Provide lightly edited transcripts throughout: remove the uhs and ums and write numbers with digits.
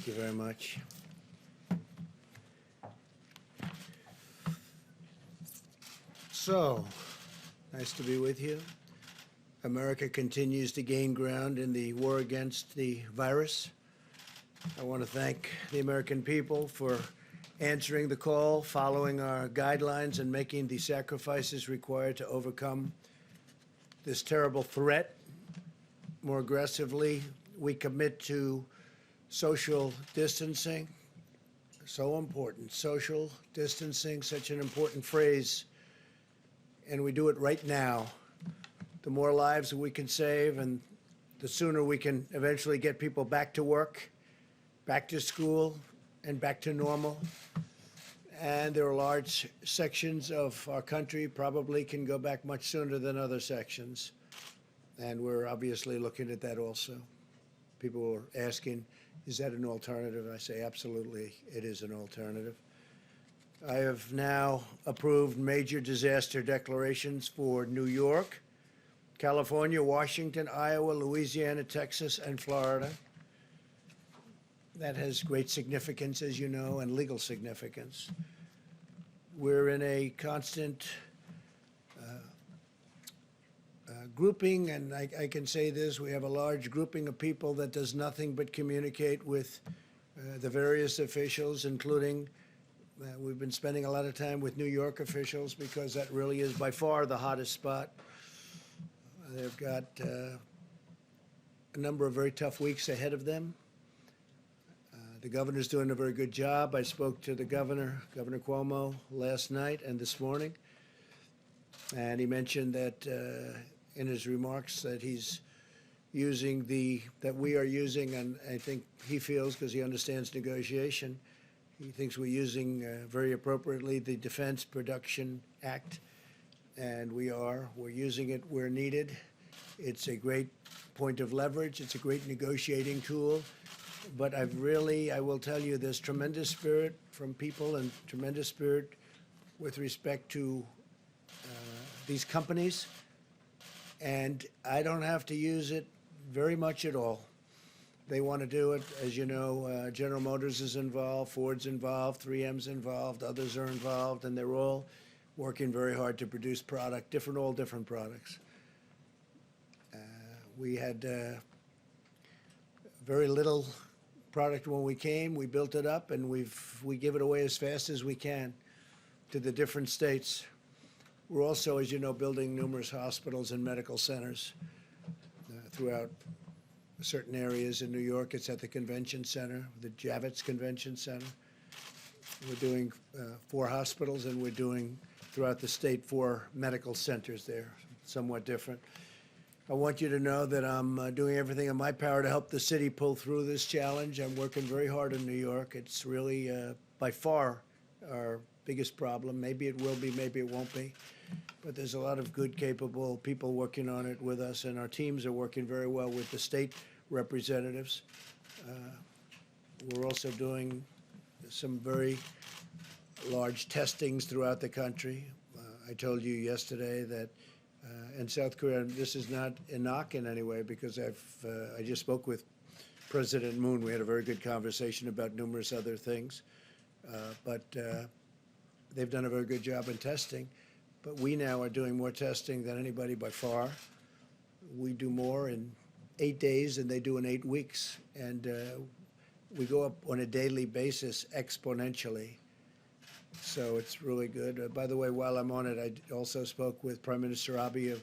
Thank you very much. So, nice to be with you. America continues to gain ground in the war against the virus. I want to thank the American people for answering the call, following our guidelines, and making the sacrifices required to overcome this terrible threat. More aggressively, we commit to social distancing. So important. Social distancing, such an important phrase. And we do it right now. The more lives we can save, and the sooner we can eventually get people back to work, back to school, and back to normal. And there are large sections of our country probably can go back much sooner than other sections. And we're obviously looking at that also. People were asking, is that an alternative? I say, absolutely, it is an alternative. I have now approved major disaster declarations for New York, California, Washington, Iowa, Louisiana, Texas, and Florida. That has great significance, as you know, and legal significance. We're in a constant grouping, and I can say this, we have a large grouping of people that does nothing but communicate with the various officials, including we've been spending a lot of time with New York officials because that really is by far the hottest spot. They've got a number of very tough weeks ahead of them. The governor's doing a very good job. I spoke to the governor, Governor Cuomo, last night and this morning, and he mentioned that in his remarks that he's using that we are using, and I think he feels, because he understands negotiation, he thinks we're using very appropriately the Defense Production Act, and we're using it where needed. It's a great point of leverage. It's a great negotiating tool. But I will tell you, there's tremendous spirit from people and tremendous spirit with respect to these companies. And I don't have to use it very much at all. They want to do it. As you know, General Motors is involved, Ford's involved, 3M's involved, others are involved, and they're all working very hard to produce product, all different products. We had very little product when we came. We built it up, and we give it away as fast as we can to the different states. We're also, as you know, building numerous hospitals and medical centers throughout certain areas in New York. It's at the convention center, the Javits Convention Center. We're doing 4 hospitals, and we're doing throughout the state 4 medical centers there, somewhat different. I want you to know that I'm doing everything in my power to help the city pull through this challenge. I'm working very hard in New York. It's really by far our biggest problem. Maybe it will be, maybe it won't be. But there's a lot of good, capable people working on it with us, and our teams are working very well with the state representatives. We're also doing some very large testings throughout the country. I told you yesterday that in South Korea, this is not a knock in any way, because I just spoke with President Moon. We had a very good conversation about numerous other things. But they've done a very good job in testing. But we now are doing more testing than anybody by far. We do more in 8 days than they do in 8 weeks. And we go up on a daily basis exponentially. So it's really good. By the way, while I'm on it, I also spoke with Prime Minister Abe of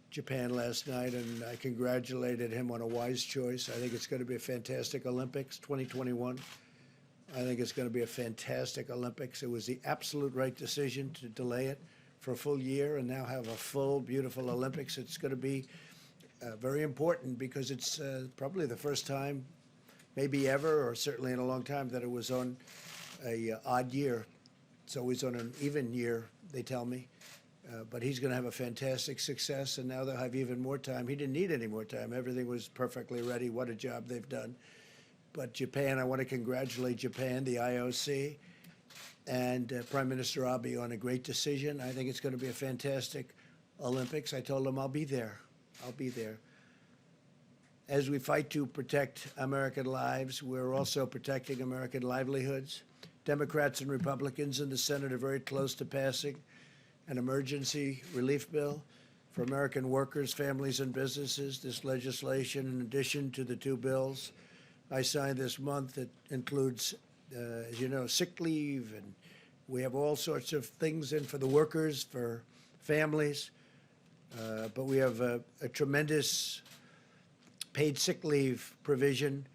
Japan last night, and I congratulated him on a wise choice. I think it's going to be a fantastic Olympics 2021. I think it's going to be a fantastic Olympics. It was the absolute right decision to delay it for a full year and now have a full, beautiful Olympics. It's going to be very important because it's probably the first time, maybe ever, or certainly in a long time, that it was on a odd year. It's always on an even year, they tell me. But he's going to have a fantastic success, and now they'll have even more time. He didn't need any more time. Everything was perfectly ready. What a job they've done. But Japan, I want to congratulate Japan, the IOC, and Prime Minister Abe on a great decision. I think it's going to be a fantastic Olympics. I told him I'll be there. I'll be there. As we fight to protect American lives, we're also protecting American livelihoods. Democrats and Republicans in the Senate are very close to passing an emergency relief bill for American workers, families, and businesses. This legislation, in addition to the two bills I signed this month, it includes, as you know, sick leave, and we have all sorts of things in for the workers, for families. But we have a tremendous paid sick leave provision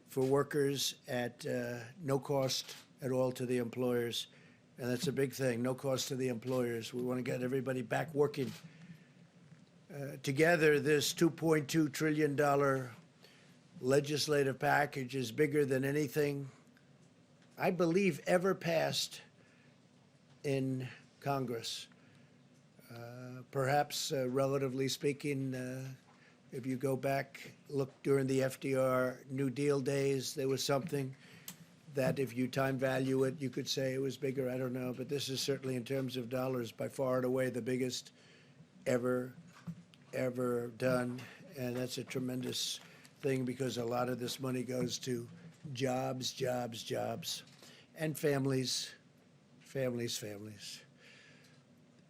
for workers at no cost at all to the employers. And that's a big thing, no cost to the employers. We want to get everybody back working. Together, this $2.2 trillion legislative package is bigger than anything, I believe, ever passed in Congress. Perhaps, relatively speaking, if you go back, look during the FDR New Deal days, there was something that if you time value it, you could say it was bigger. I don't know. But this is certainly, in terms of dollars, by far and away the biggest ever done. And that's a tremendous thing because a lot of this money goes to jobs, and families.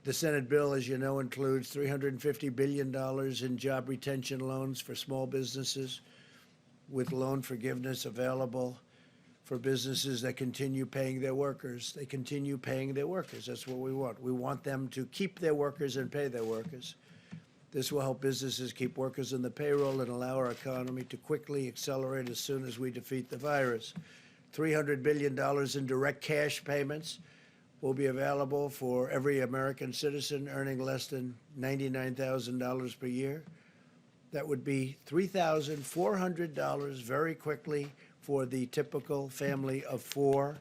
The Senate bill, as you know, includes $350 billion in job retention loans for small businesses, with loan forgiveness available for businesses that continue paying their workers. They continue paying their workers. That's what we want. We want them to keep their workers and pay their workers. This will help businesses keep workers in the payroll and allow our economy to quickly accelerate as soon as we defeat the virus. $300 billion in direct cash payments will be available for every American citizen earning less than $99,000 per year. That would be $3,400 very quickly for the typical family of four.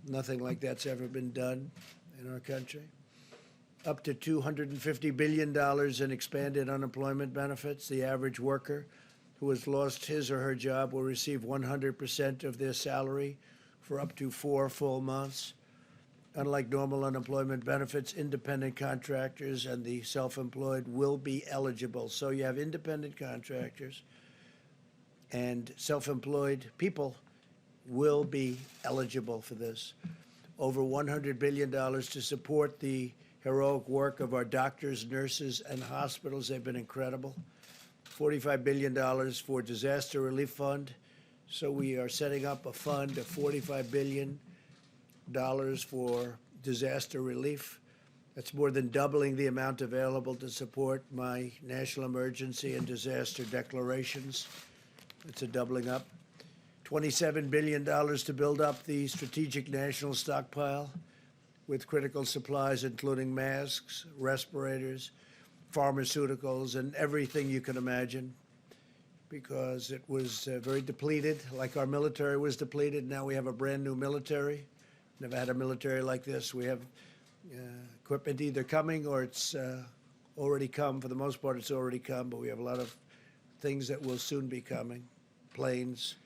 Nothing like that's ever been done in our country. Up to $250 billion in expanded unemployment benefits. The average worker who has lost his or her job will receive 100% of their salary for up to 4 full months. Unlike normal unemployment benefits, independent contractors and the self-employed will be eligible. So you have independent contractors and self-employed people will be eligible for this. Over $100 billion to support the heroic work of our doctors, nurses, and hospitals. They've been incredible. $45 billion for disaster relief fund. So we are setting up a fund of $45 billion for disaster relief. That's more than doubling the amount available to support my national emergency and disaster declarations. It's a doubling up. $27 billion to build up the strategic national stockpile with critical supplies, including masks, respirators, pharmaceuticals, and everything you can imagine, because it was very depleted, like our military was depleted. Now we have a brand new military. Never had a military like this. We have equipment either coming or it's already come. For the most part, it's already come, but we have a lot of things that will soon be coming. Planes,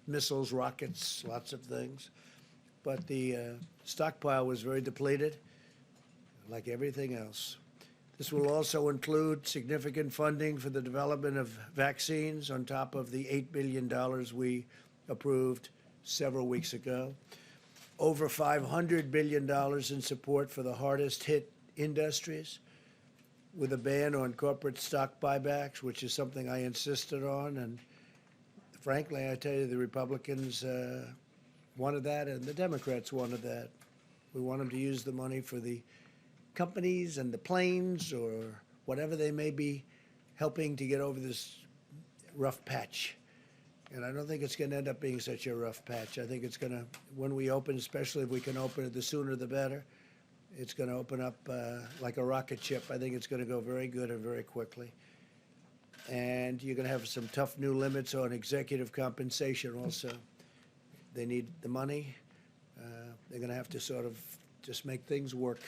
missiles, rockets, lots of things. But the stockpile was very depleted, like everything else. This will also include significant funding for the development of vaccines on top of the $8 billion we approved several weeks ago. Over $500 billion in support for the hardest hit industries, with a ban on corporate stock buybacks, which is something I insisted on. And frankly, I tell you, the Republicans wanted that and the Democrats wanted that. We want them to use the money for the companies and the planes or whatever they may be helping to get over this rough patch. And I don't think it's going to end up being such a rough patch. I think it's going to, when we open, especially if we can open it, the sooner the better, it's going to open up like a rocket ship. I think it's going to go very good and very quickly. And you're going to have some tough new limits on executive compensation also. They need the money. They're going to have to sort of just make things work,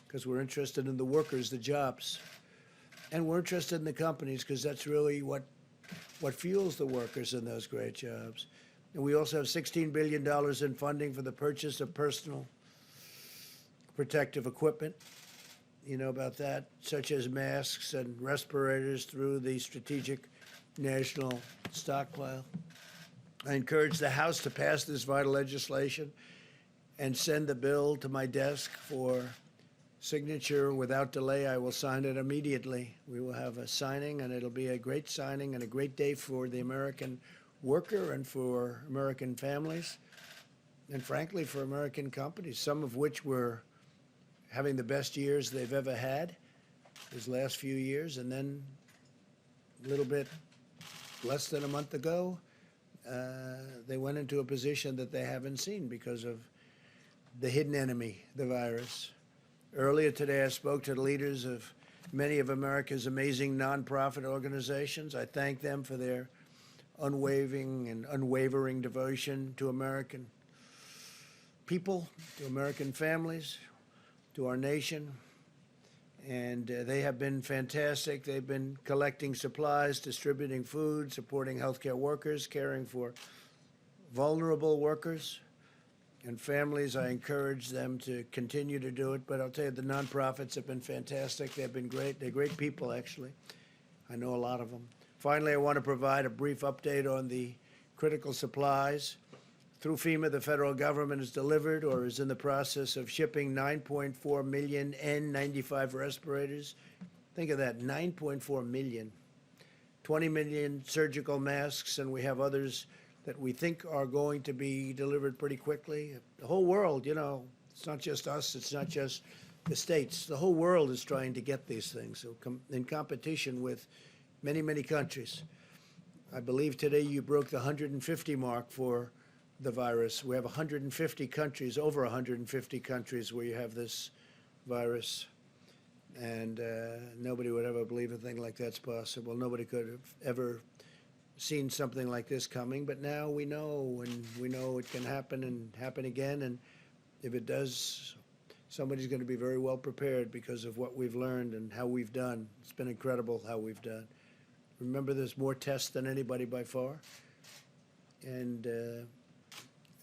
because we're interested in the workers, the jobs. And we're interested in the companies, because that's really what fuels the workers in those great jobs. And we also have $16 billion in funding for the purchase of personal protective equipment. You know about that, such as masks and respirators through the strategic national stockpile. I encourage the House to pass this vital legislation and send the bill to my desk for signature without delay. I will sign it immediately. We will have a signing, and it'll be a great signing and a great day for the American worker and for American families, and frankly, for American companies, some of which were having the best years they've ever had these last few years, and then a little bit less than a month ago, they went into a position that they haven't seen because of the hidden enemy, the virus. Earlier today, I spoke to the leaders of many of America's amazing nonprofit organizations. I thank them for their unwavering and unwavering devotion to American people, to American families, to our nation. And they have been fantastic. They've been collecting supplies, distributing food, supporting healthcare workers, caring for vulnerable workers and families. I encourage them to continue to do it. But I'll tell you, the nonprofits have been fantastic. They've been great. They're great people, actually. I know a lot of them. Finally, I want to provide a brief update on the critical supplies. Through FEMA, the federal government has delivered or is in the process of shipping 9.4 million N95 respirators. Think of that, 9.4 million. 20 million surgical masks, and we have others that we think are going to be delivered pretty quickly. The whole world, you know, it's not just us, it's not just the states. The whole world is trying to get these things, so in competition with many, many countries. I believe today you broke the 150 mark for the virus. We have 150 countries, over 150 countries where you have this virus. And nobody would ever believe a thing like that's possible. Nobody could have ever seen something like this coming, but now we know, and we know it can happen and happen again, and if it does, somebody's going to be very well prepared because of what we've learned and how we've done. It's been incredible how we've done. Remember, there's more tests than anybody by far, and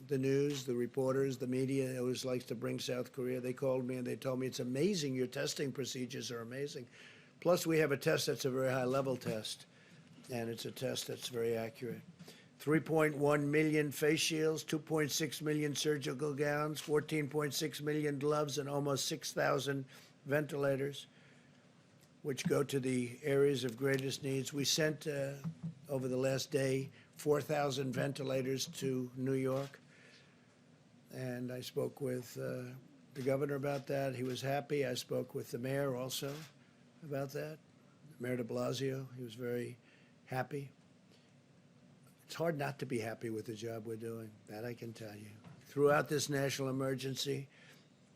the news, the reporters, the media always likes to bring South Korea. They called me and they told me, it's amazing, your testing procedures are amazing. Plus, we have a test that's a very high-level test, and it's a test that's very accurate. 3.1 million face shields, 2.6 million surgical gowns, 14.6 million gloves, and almost 6,000 ventilators, which go to the areas of greatest needs. We sent, over the last day, 4,000 ventilators to New York, and I spoke with the governor about that. He was happy. I spoke with the mayor also about that, Mayor de Blasio. He was very happy. It's hard not to be happy with the job we're doing, that I can tell you. Throughout this national emergency,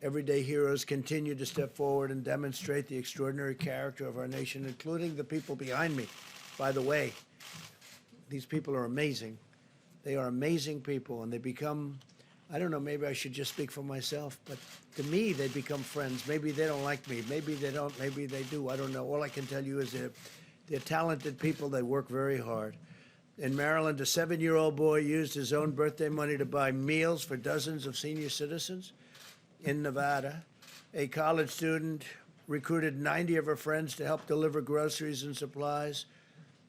everyday heroes continue to step forward and demonstrate the extraordinary character of our nation, including the people behind me. By the way, these people are amazing. They are amazing people, and they become, I don't know, maybe I should just speak for myself, but to me, they become friends. Maybe they don't like me. Maybe they don't. Maybe they do. I don't know. All I can tell you is they're talented people. They work very hard. In Maryland, a 7-year-old boy used his own birthday money to buy meals for dozens of senior citizens. In Nevada, a college student recruited 90 of her friends to help deliver groceries and supplies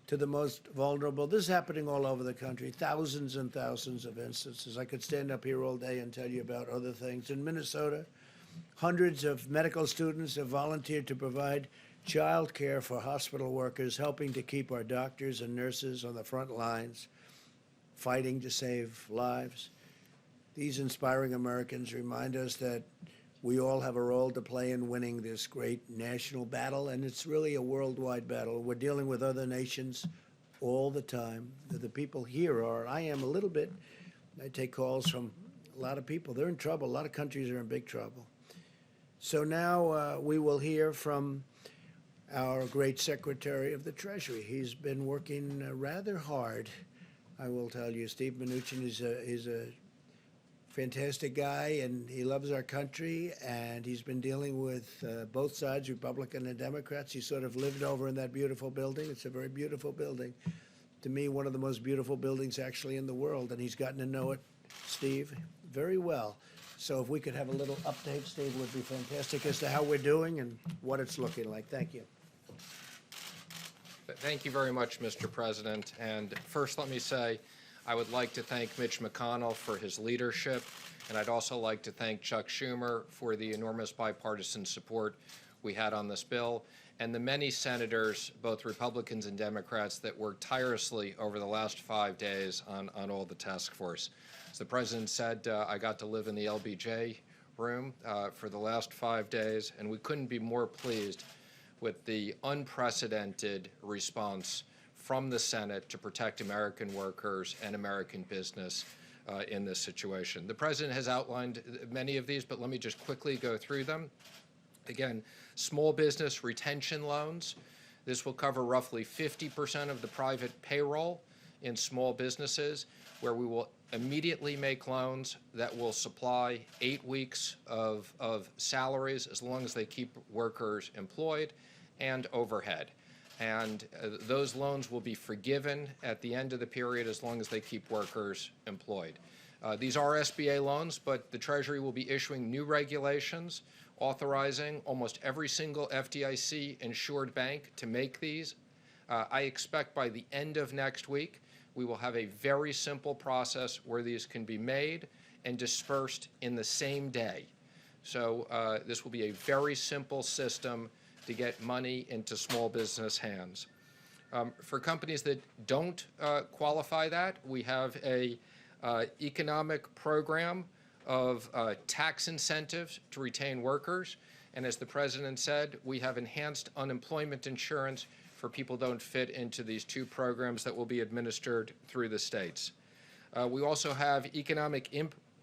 to the most vulnerable. This is happening all over the country, thousands and thousands of instances. I could stand up here all day and tell you about other things. In Minnesota, hundreds of medical students have volunteered to provide child care for hospital workers, helping to keep our doctors and nurses on the front lines, fighting to save lives. These inspiring Americans remind us that we all have a role to play in winning this great national battle, and it's really a worldwide battle. We're dealing with other nations all the time. The people here are, I am a little bit, I take calls from a lot of people. They're in trouble. A lot of countries are in big trouble. So now we will hear from our great Secretary of the Treasury. He's been working rather hard, I will tell you. Steve Mnuchin is a fantastic guy, and he loves our country, and he's been dealing with both sides, Republican and Democrats. He sort of lived over in that beautiful building. It's a very beautiful building. To me, one of the most beautiful buildings actually in the world, and he's gotten to know it, Steve, very well. So if we could have a little update, Steve, would be fantastic as to how we're doing and what it's looking like. Thank you. Thank you very much, Mr. President. And first, let me say, I would like to thank Mitch McConnell for his leadership, and I'd also like to thank Chuck Schumer for the enormous bipartisan support we had on this bill, and the many senators, both Republicans and Democrats, that worked tirelessly over the last 5 days on all the task force. As the President said, I got to live in the LBJ room for the last 5 days, and we couldn't be more pleased with the unprecedented response from the Senate to protect American workers and American business in this situation. The President has outlined many of these, but let me just quickly go through them. Again, small business retention loans. This will cover roughly 50% of the private payroll in small businesses, where we will immediately make loans that will supply 8 weeks of salaries as long as they keep workers employed and overhead. And those loans will be forgiven at the end of the period as long as they keep workers employed. These are SBA loans, but the Treasury will be issuing new regulations authorizing almost every single FDIC-insured bank to make these. I expect by the end of next week, we will have a very simple process where these can be made and dispersed in the same day. So this will be a very simple system to get money into small business hands. For companies that don't qualify that, we have a economic program of tax incentives to retain workers. And as the President said, we have enhanced unemployment insurance for people who don't fit into these two programs that will be administered through the states. We also have economic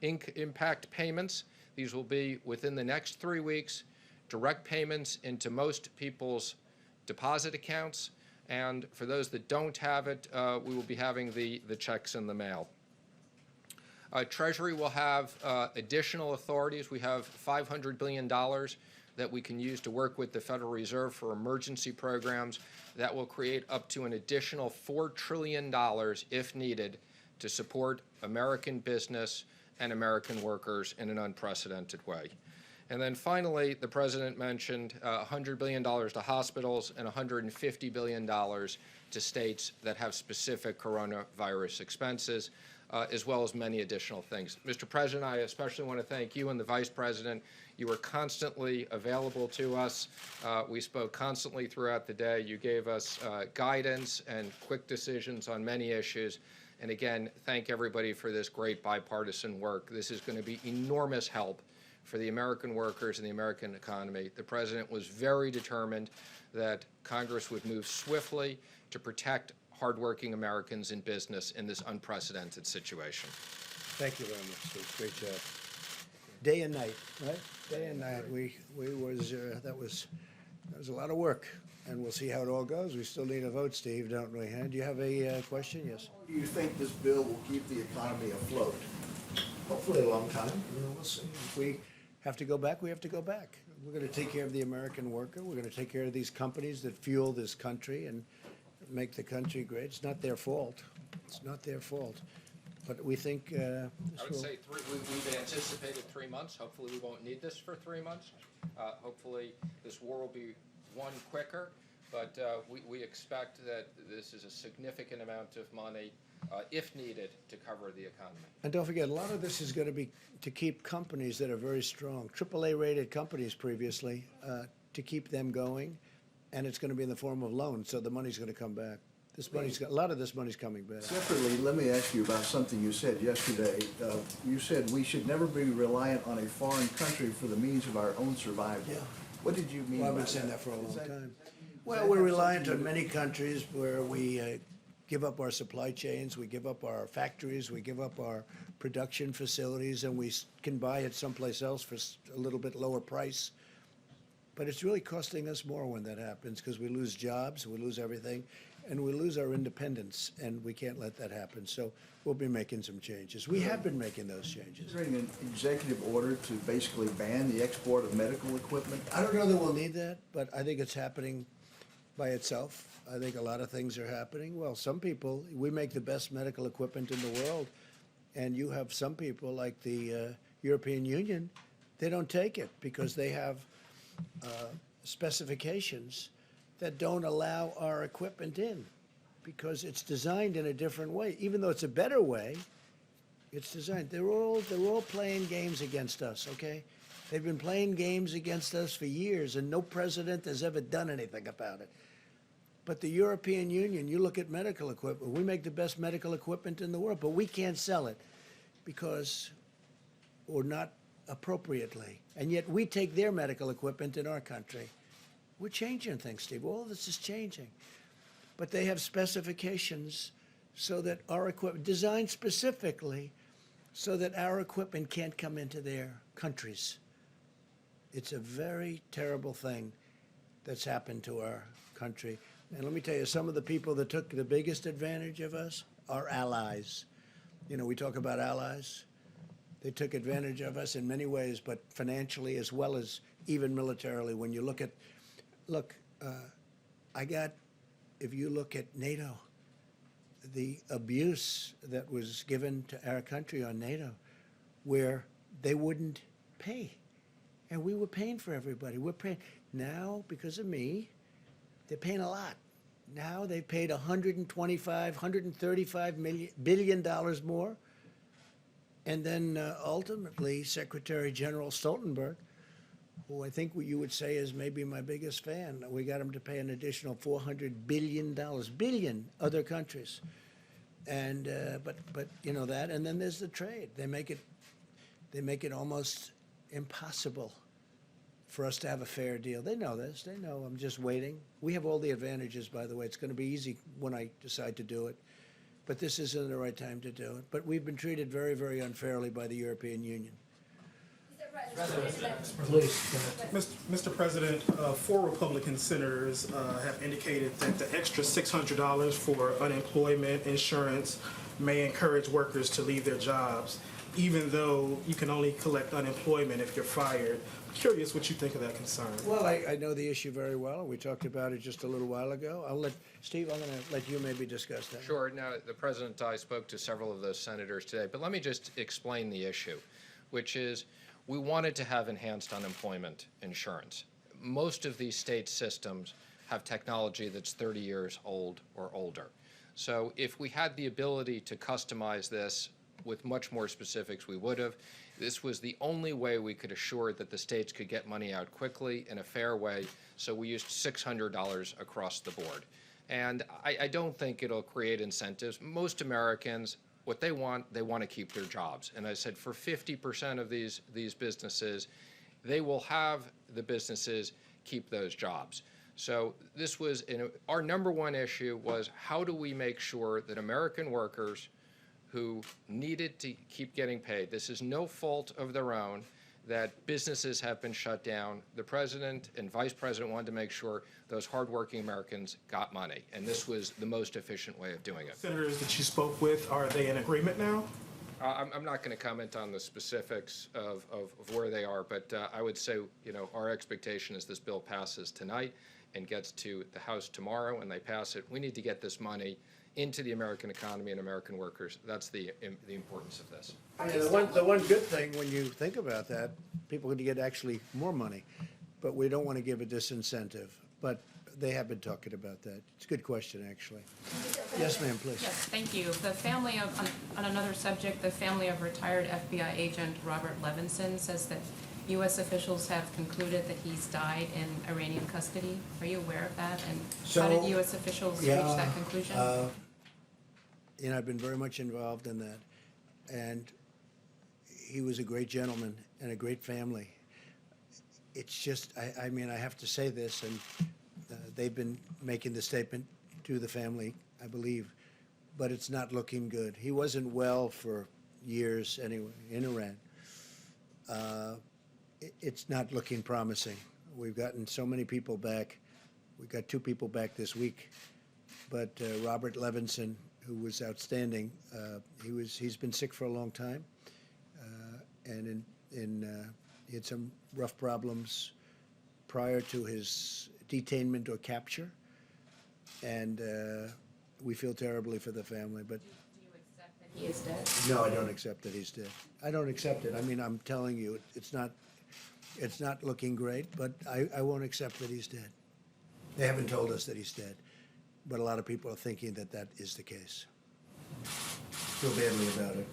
impact payments. These will be within the next 3 weeks, direct payments into most people's deposit accounts. And for those that don't have it, we will be having the checks in the mail. Treasury will have additional authorities. We have $500 billion that we can use to work with the Federal Reserve for emergency programs that will create up to an additional $4 trillion, if needed, to support American business and American workers in an unprecedented way. And then finally, the President mentioned $100 billion to hospitals and $150 billion to states that have specific coronavirus expenses, as well as many additional things. Mr. President, I especially want to thank you and the Vice President. You were constantly available to us. We spoke constantly throughout the day. You gave us guidance and quick decisions on many issues. And again, thank everybody for this great bipartisan work. This is going to be enormous help for the American workers and the American economy. The President was very determined that Congress would move swiftly to protect hardworking Americans in business in this unprecedented situation. Thank you very much, Steve. Great job. Day and night, right? Day and night. That was a lot of work, and we'll see how it all goes. We still need a vote, Steve, don't we? And do you have a question? Yes. Do you think this bill will keep the economy afloat? Hopefully a long time. We'll see. If we have to go back, we have to go back. We're going to take care of the American worker. We're going to take care of these companies that fuel this country and make the country great. It's not their fault. It's not their fault. But we think I would say we've anticipated 3 months. Hopefully we won't need this for 3 months. Hopefully this war will be won quicker. But we expect that this is a significant amount of money, if needed, to cover the economy. And don't forget, a lot of this is going to be to keep companies that are very strong, AAA-rated companies previously, to keep them going. And it's going to be in the form of loans, so the money's going to come back. A lot of this money's coming back. Separately, let me ask you about something you said yesterday. You said we should never be reliant on a foreign country for the means of our own survival. Yeah. What did you mean Well, I've by been saying that? that for a long time. Is Well, we're reliant on many countries where we give up our supply chains, we give up our factories, we give up our production facilities, and we can buy it someplace else for a little bit lower price. But it's really costing us more when that happens, because we lose jobs, we lose everything, and we lose our independence, and we can't let that happen. So we'll be making some changes. We have been making those changes. Considering an executive order to basically ban the export of medical equipment? I don't know that we'll need that, but I think it's happening by itself. I think a lot of things are happening. Well, some people, we make the best medical equipment in the world, and you have some people like the European Union, they don't take it because they have specifications that don't allow our equipment in because it's designed in a different way. Even though it's a better way, it's designed. They're all playing games against us, okay? They've been playing games against us for years, and no president has ever done anything about it. But the European Union, you look at medical equipment, we make the best medical equipment in the world, but we can't sell it because, or not appropriately. And yet we take their medical equipment in our country. We're changing things, Steve. All this is changing. But they have specifications so that our equipment, designed specifically so that our equipment can't come into their countries. It's a very terrible thing that's happened to our country. And let me tell you, some of the people that took the biggest advantage of us are allies. You know, we talk about allies. They took advantage of us in many ways, but financially as well as even militarily. When you look at, if you look at NATO, the abuse that was given to our country on NATO, where they wouldn't pay. And we were paying for everybody. We're paying. Now, because of me, they're paying a lot. Now they've paid $135 billion more. And then ultimately, Secretary General Stoltenberg, who I think you would say is maybe my biggest fan, we got him to pay an additional $400 billion other countries. And but you know that, and then there's the trade. They make it almost impossible for us to have a fair deal. They know this. They know I'm just waiting. We have all the advantages, by the way. It's going to be easy when I decide to do it. But this isn't the right time to do it. But we've been treated very, very unfairly by the European Union. Please. Mr. President, 4 Republican senators have indicated that the extra $600 for unemployment insurance may encourage workers to leave their jobs, even though you can only collect unemployment if you're fired. I'm curious what you think of that concern. Well, I know the issue very well. We talked about it just a little while ago. Steve, I'm going to let you maybe discuss that. Sure. Now, the President and I spoke to several of those senators today, but let me just explain the issue, which is we wanted to have enhanced unemployment insurance. Most of these state systems have technology that's 30 years old or older. So if we had the ability to customize this with much more specifics, we would have. This was the only way we could assure that the states could get money out quickly in a fair way, so we used $600 across the board. And I don't think it'll create incentives. Most Americans, what they want to keep their jobs. And I said for 50% of these businesses, they will have the businesses keep those jobs. So this was, our number one issue was how do we make sure that American workers who needed to keep getting paid, this is no fault of their own, that businesses have been shut down. The president and vice president wanted to make sure those hardworking Americans got money, and this was the most efficient way of doing it. Senators that you spoke with, are they in agreement now? I'm not going to comment on the specifics of where they are, but I would say, you know, our expectation is this bill passes tonight and gets to the House tomorrow, and they pass it. We need to get this money into the American economy and American workers. That's the importance of this. Yeah, the one good thing when you think about that, people are going to get actually more money, but we don't want to give a disincentive. But they have been talking about that. It's a good question, actually. Yes, ma'am, please. Yes, thank you. The family of, on another subject, the family of retired FBI agent Robert Levinson says that U.S. officials have concluded that he's died in Iranian custody. Are you aware of that? And how did U.S. officials reach that conclusion? You know, I've been very much involved in that. And he was a great gentleman and a great family. It's just, I mean, I have to say this, and they've been making the statement to the family, I believe, but it's not looking good. He wasn't well for years anyway in Iran. It's not looking promising. We've gotten so many people back. We got 2 people back this week, but Robert Levinson, who was outstanding, he's been sick for a long time, and he had some rough problems prior to his detainment or capture, and we feel terribly for the family. But Do you accept that he is dead? no, I don't accept that he's dead. I don't accept it. I mean, I'm telling you, it's not looking great, but I won't accept that he's dead. They haven't told us that he's dead, but a lot of people are thinking that that is the case. Feel badly about it.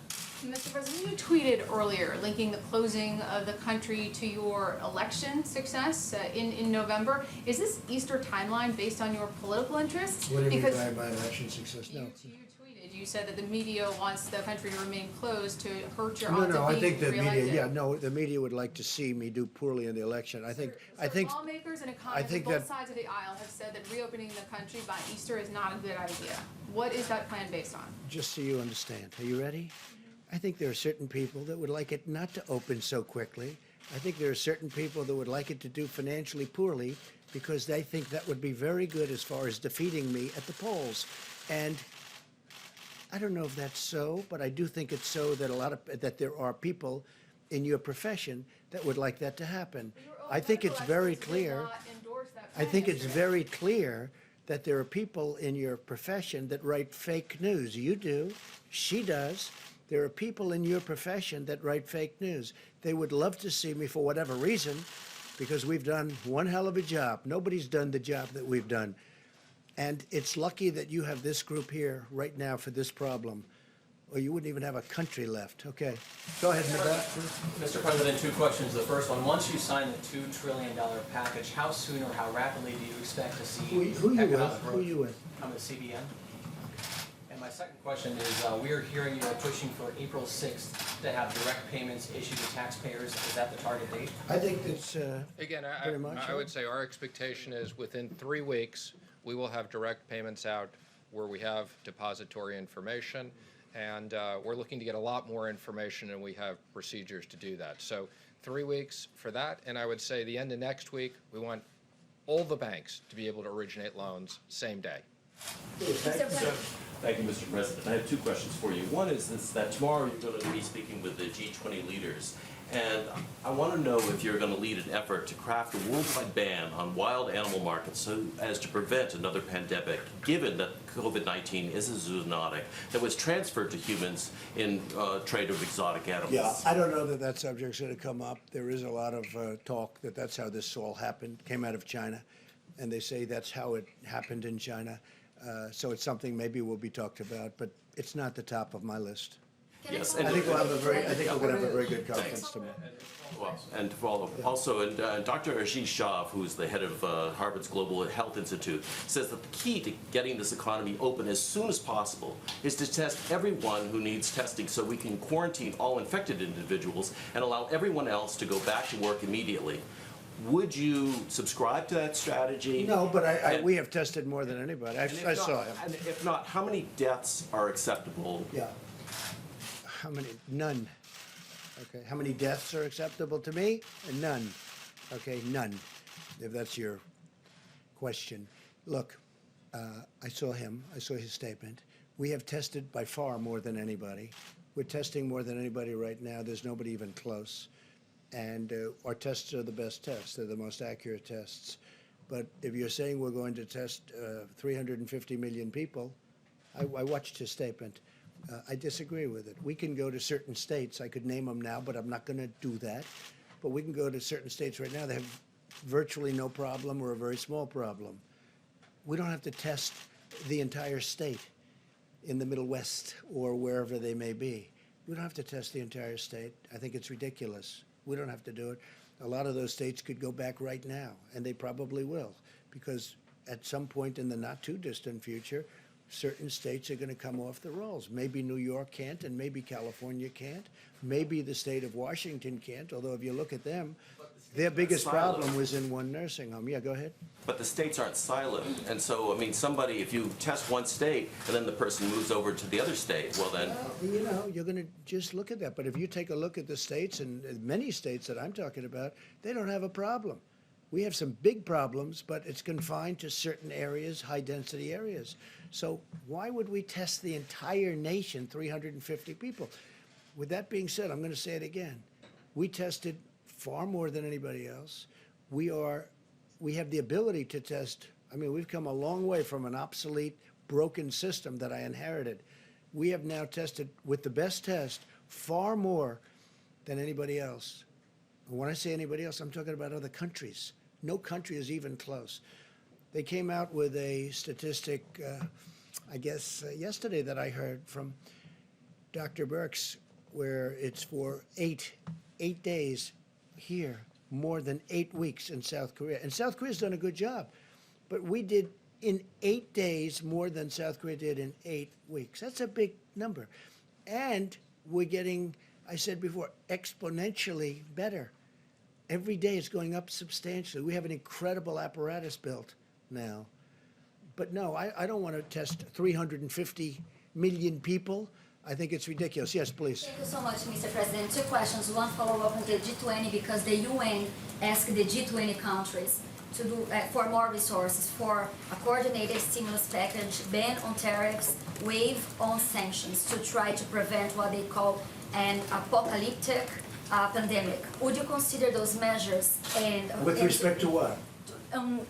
Mr. President, you tweeted earlier linking the closing of the country to your election success in November. Is this Easter timeline based on your political interests? What do you mean Because by my election success? No. you tweeted, you said that the media wants the country to remain closed to hurt your No, odds no, of I being think the media, reelected. yeah, no, the media would like to see me do poorly in the election. I think, Lawmakers and I economists on think both that- sides of the aisle have said that reopening the country by Easter is not a good idea. What is that plan based on? just so you understand, are you ready? I think there are certain people that would like it not to open so quickly. I think there are certain people that would like it to do financially poorly because they think that would be very good as far as defeating me at the polls. And I don't know if that's so, but I do think it's so that there are people in your profession that would like that to happen. I think it's very clear. I think it's very clear that there are people in your profession that write fake news. You do. She does. There are people in your profession that write fake news. They would love to see me for whatever reason because we've done one hell of a job. Nobody's done the job that we've done. And it's lucky that you have this group here right now for this problem, or you wouldn't even have a country left. Okay. Go ahead, Nabat. Mr. President, two questions. The first one, once you sign the $2 trillion package, how soon or how rapidly do you expect to see Who you with? economic growth? Who you with? I'm with CBN. And my second question is, we are hearing you are pushing for April 6th to have direct payments issued to taxpayers. Is that the target date? I think it's Again, Very much I so. would say our expectation is within 3 weeks, we will have direct payments out where we have depository information. And we're looking to get a lot more information, and we have procedures to do that. So 3 weeks for that, and I would say the end of next week, we want all the banks to be able to originate loans same day. Thank you, Mr. President. I have two questions for you. One is that tomorrow you're going to be speaking with the G20 leaders, and I want to know if you're going to lead an effort to craft a worldwide ban on wild animal markets so as to prevent another pandemic, given that COVID-19 is a zoonotic that was transferred to humans in trade of exotic animals. Yeah, I don't know that that subject's going to come up. There is a lot of talk that that's how this all happened, came out of China, and they say that's how it happened in China. So it's something maybe will be talked about, but it's not the top of my list. Yes, I think we'll have a very, I think we're going to have a very good conference tomorrow. Well, and to follow, also, Dr. Ashish Shah, who's the head of Harvard's Global Health Institute, says that the key to getting this economy open as soon as possible is to test everyone who needs testing so we can quarantine all infected individuals and allow everyone else to go back to work immediately. Would you subscribe to that strategy? No, but And- we have tested more than anybody. and if I not- saw him. And if not, how many deaths are acceptable? Yeah. How many? None. Okay. How many deaths are acceptable to me? None. Okay, none. If that's your question. Look, I saw him. I saw his statement. We have tested by far more than anybody. We're testing more than anybody right now. There's nobody even close. And our tests are the best tests. They're the most accurate tests. But if you're saying we're going to test 350 million people, I watched his statement. I disagree with it. We can go to certain states. I could name them now, but I'm not going to do that. But we can go to certain states right now that have virtually no problem or a very small problem. We don't have to test the entire state in the Middle West or wherever they may be. We don't have to test the entire state. I think it's ridiculous. We don't have to do it. A lot of those states could go back right now, and they probably will, because at some point in the not too distant future, certain states are going to come off the rolls. Maybe New York can't, and maybe California can't. Maybe the state of Washington can't, although if you look at them, their biggest problem was in one nursing home. Yeah, go ahead. But the states aren't silent, and so, I mean, somebody, if you test one state and then the person moves over to the other state, well then, You know, you're going to just look at that. But if you take a look at the states, and many states that I'm talking about, they don't have a problem. We have some big problems, but it's confined to certain areas, high-density areas. So why would we test the entire nation, 350 people? With that being said, I'm going to say it again. We tested far more than anybody else. We have the ability to test. I mean, we've come a long way from an obsolete, broken system that I inherited. We have now tested with the best test far more than anybody else. And when I say anybody else, I'm talking about other countries. No country is even close. They came out with a statistic, I guess, yesterday that I heard from Dr. Birx, where it's for eight days here, more than 8 weeks in South Korea. And South Korea's done a good job. But we did in 8 days more than South Korea did in 8 weeks. That's a big number. And we're getting, I said before, exponentially better. Every day it's going up substantially. We have an incredible apparatus built now. But no, I don't want to test 350 million people. I think it's ridiculous. Yes, please. Thank you so much, Mr. President. Two questions. One follow-up on the G20, because the UN asked the G20 countries to do for more resources for a coordinated stimulus package, ban on tariffs, waive on sanctions to try to prevent what they call an apocalyptic pandemic. Would you consider those measures With respect to what? on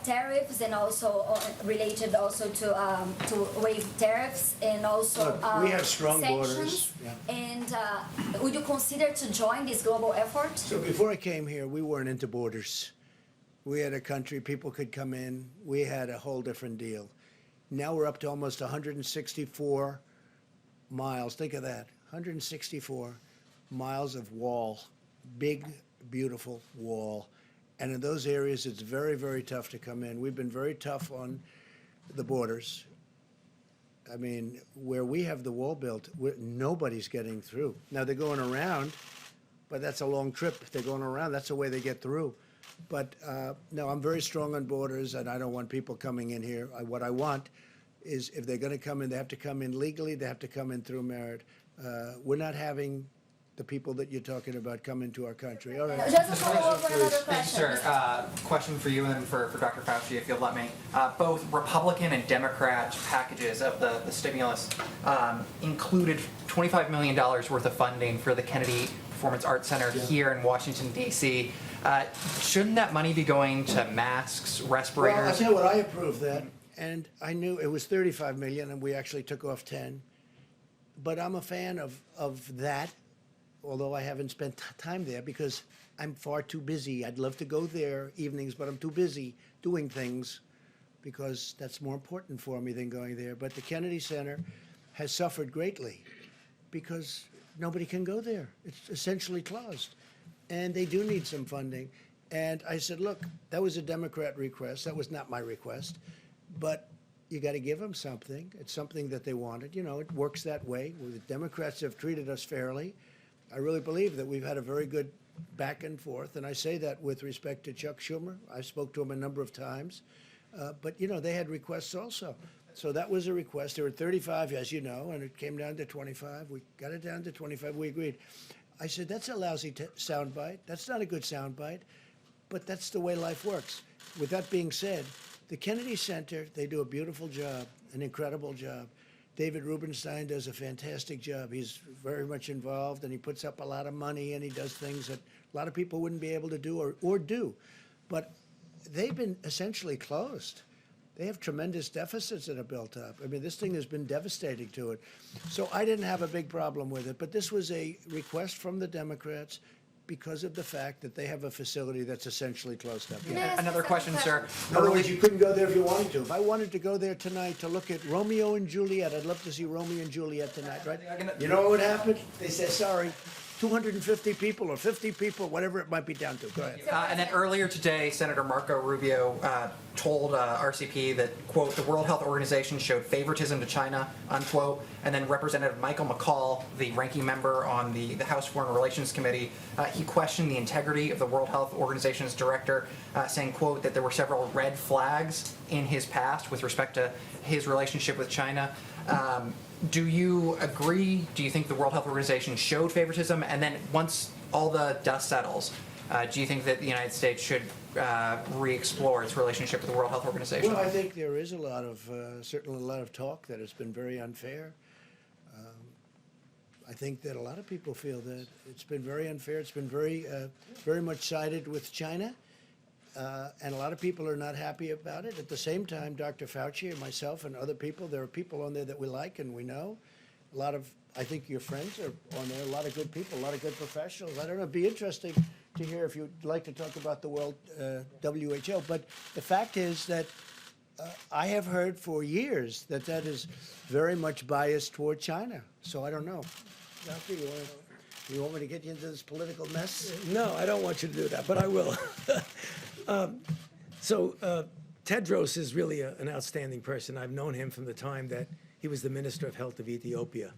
tariffs and also related also to waive tariffs and also Look, we have strong sanctions? borders, yeah. And would you consider to join this global effort? So before I came here, we weren't into borders. We had a country, people could come in. We had a whole different deal. Now we're up to almost 164 miles. Think of that, 164 miles of wall, big, beautiful wall. And in those areas, it's very, very tough to come in. We've been very tough on the borders. I mean, where we have the wall built, nobody's getting through. Now, they're going around, but that's a long trip. They're going around. That's the way they get through. But no, I'm very strong on borders, and I don't want people coming in here. What I want is if they're going to come in, they have to come in legally. They have to come in through merit. We're not having the people that you're talking about come into our country. All right. Just a follow-up on another Thank you, question. sir. Question for you and then for Dr. Fauci, if you'll let me. Both Republican and Democrat packages of the stimulus included $25 million worth of funding for the Kennedy Performance Arts Center here in Washington, D.C. Shouldn't that money be going to masks, respirators? Well, I tell you what, I approved that, and I knew it was 35 million, and we actually took off 10. But I'm a fan of that, although I haven't spent time there because I'm far too busy. I'd love to go there evenings, but I'm too busy doing things because that's more important for me than going there. But the Kennedy Center has suffered greatly because nobody can go there. It's essentially closed. And they do need some funding. And I said, look, that was a Democrat request. That was not my request. But you got to give them something. It's something that they wanted. You know, it works that way. The Democrats have treated us fairly. I really believe that we've had a very good back and forth. And I say that with respect to Chuck Schumer. I spoke to him a number of times. But, you know, they had requests also. So that was a request. There were 35, as you know, and it came down to 25. We got it down to 25. We agreed. I said, that's a lousy soundbite. That's not a good soundbite, but that's the way life works. With that being said, the Kennedy Center, they do a beautiful job, an incredible job. David Rubenstein does a fantastic job. He's very much involved, and he puts up a lot of money, and he does things that a lot of people wouldn't be able to do or do. But they've been essentially closed. They have tremendous deficits that are built up. I mean, this thing has been devastating to it. So I didn't have a big problem with it. But this was a request from the Democrats because of the fact that they have a facility that's essentially closed up. Yes, Another question, sir. In other words, you couldn't go there if you wanted to. If I wanted to go there tonight to look at Romeo and Juliet, I'd love to see Romeo and Juliet tonight, right? You know what would happen? They say, sorry, 250 people or 50 people, whatever it might be down to. Go ahead. And then earlier today, Senator Marco Rubio told RCP that, quote, the World Health Organization showed favoritism to China, unquote. And then Representative Michael McCall, the ranking member on the House Foreign Relations Committee, he questioned the integrity of the World Health Organization's director, saying, quote, that there were several red flags in his past with respect to his relationship with China. Do you agree? Do you think the World Health Organization showed favoritism? And then once all the dust settles, do you think that the United States should re-explore its relationship with the World Health Organization? Well, I think there is a lot of, certainly a lot of talk that has been very unfair. I think that a lot of people feel that it's been very unfair. It's been very, very much sided with China. And a lot of people are not happy about it. At the same time, Dr. Fauci and myself and other people, there are people on there that we like and we know. A lot of, I think your friends are on there, a lot of good people, a lot of good professionals. I don't know, it'd be interesting to hear if you'd like to talk about the World WHO. But the fact is that I have heard for years that that is very much biased toward China. So I don't know. Doctor, you want me to get you into this political mess? No, I don't want you to do that, but I will. Tedros is really an outstanding person. I've known him from the time that he was the Minister of Health of Ethiopia.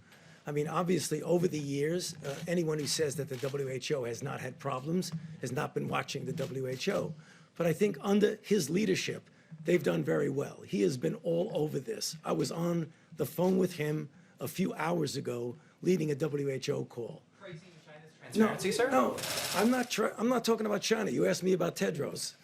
I mean, obviously, over the years, anyone who says that the WHO has not had problems has not been watching the WHO. But I think under his leadership, they've done very well. He has been all over this. I was on the phone with him a few hours ago, leading a WHO call. Praising China's transparency, sir? No, I'm not talking about China. You asked me about Tedros.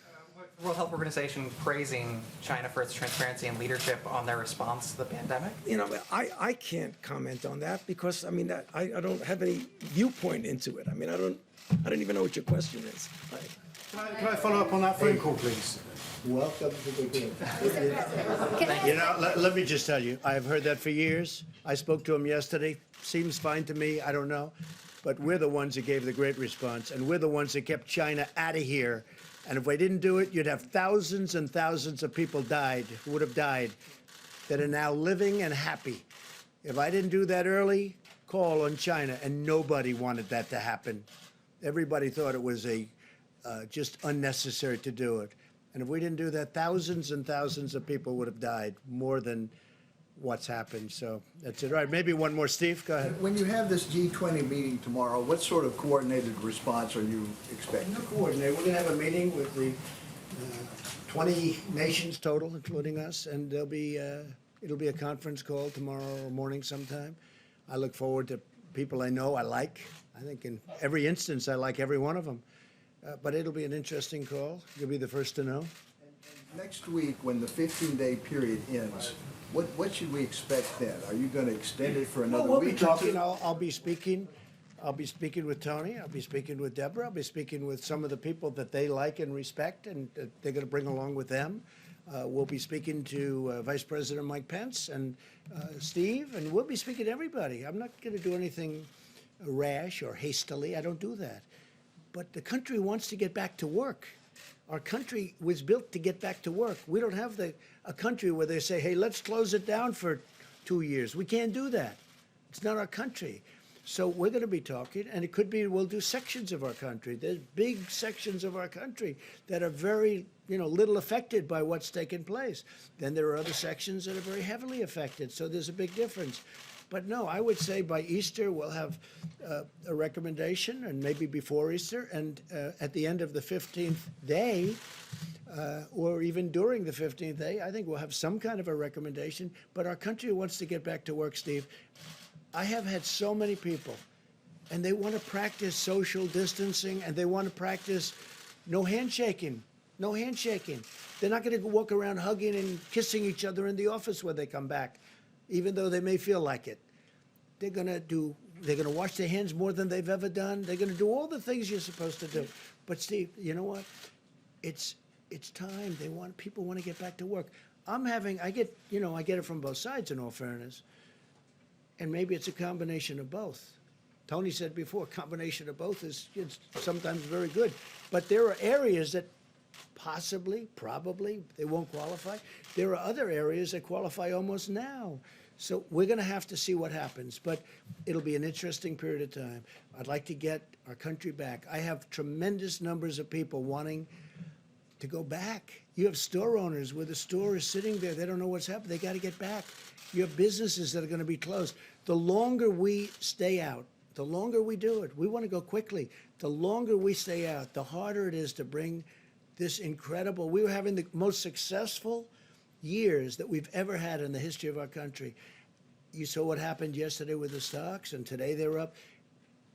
The World Health Organization praising China for its transparency and leadership on their response to the pandemic? You know, I can't comment on that because, I mean, I don't have any viewpoint into it. I mean, I don't even know what your question is. Can I follow up on that phone call, please? Welcome to the group. You know, let me just tell you, I've heard that for years. I spoke to him yesterday. Seems fine to me. I don't know. But we're the ones that gave the great response, and we're the ones that kept China out of here. And if we didn't do it, you'd have thousands and thousands of people who would have died, that are now living and happy. If I didn't do that early, call on China, and nobody wanted that to happen. Everybody thought it was just unnecessary to do it. And if we didn't do that, thousands and thousands of people would have died, more than what's happened. So that's it. All right, maybe one more. Steve, go ahead. When you have this G20 meeting tomorrow, what sort of coordinated response are you expecting? We'll coordinate. We're going to have a meeting with the 20 nations total, including us, and it'll be a conference call tomorrow morning sometime. I look forward to people I know, I like. I think in every instance, I like every one of them. But it'll be an interesting call. You'll be the first to know. Next week, when the 15-day period ends, what should we expect then? Are you going to extend it for another We'll week? be talking. I'll be speaking. I'll be speaking with Tony. I'll be speaking with Deborah. I'll be speaking with some of the people that they like and respect, and they're going to bring along with them. We'll be speaking to Vice President Mike Pence and Steve, and we'll be speaking to everybody. I'm not going to do anything rash or hastily. I don't do that. But the country wants to get back to work. Our country was built to get back to work. We don't have a country where they say, hey, let's close it down for 2 years. We can't do that. It's not our country. So we're going to be talking, and it could be we'll do sections of our country. There's big sections of our country that are very, little affected by what's taken place. Then there are other sections that are very heavily affected. So there's a big difference. But no, I would say by Easter we'll have a recommendation, and maybe before Easter, and at the end of the 15th day, or even during the 15th day, I think we'll have some kind of a recommendation. But our country wants to get back to work, Steve. I have had so many people, and they want to practice social distancing, and they want to practice no handshaking. No handshaking. They're not going to walk around hugging and kissing each other in the office when they come back, even though they may feel like it. They're going to wash their hands more than they've ever done. They're going to do all the things you're supposed to do. But Steve, you know what? It's time. People want to get back to work. I get it from both sides, in all fairness. And maybe it's a combination of both. Tony said before, combination of both is sometimes very good. But there are areas that possibly, probably, they won't qualify. There are other areas that qualify almost now. So we're going to have to see what happens. But it'll be an interesting period of time. I'd like to get our country back. I have tremendous numbers of people wanting to go back. You have store owners where the store is sitting there. They don't know what's happening. They got to get back. You have businesses that are going to be closed. The longer we stay out, the longer we do it, we want to go quickly. The longer we stay out, the harder it is to bring this incredible. We were having the most successful years that we've ever had in the history of our country. You saw what happened yesterday with the stocks, and today they're up.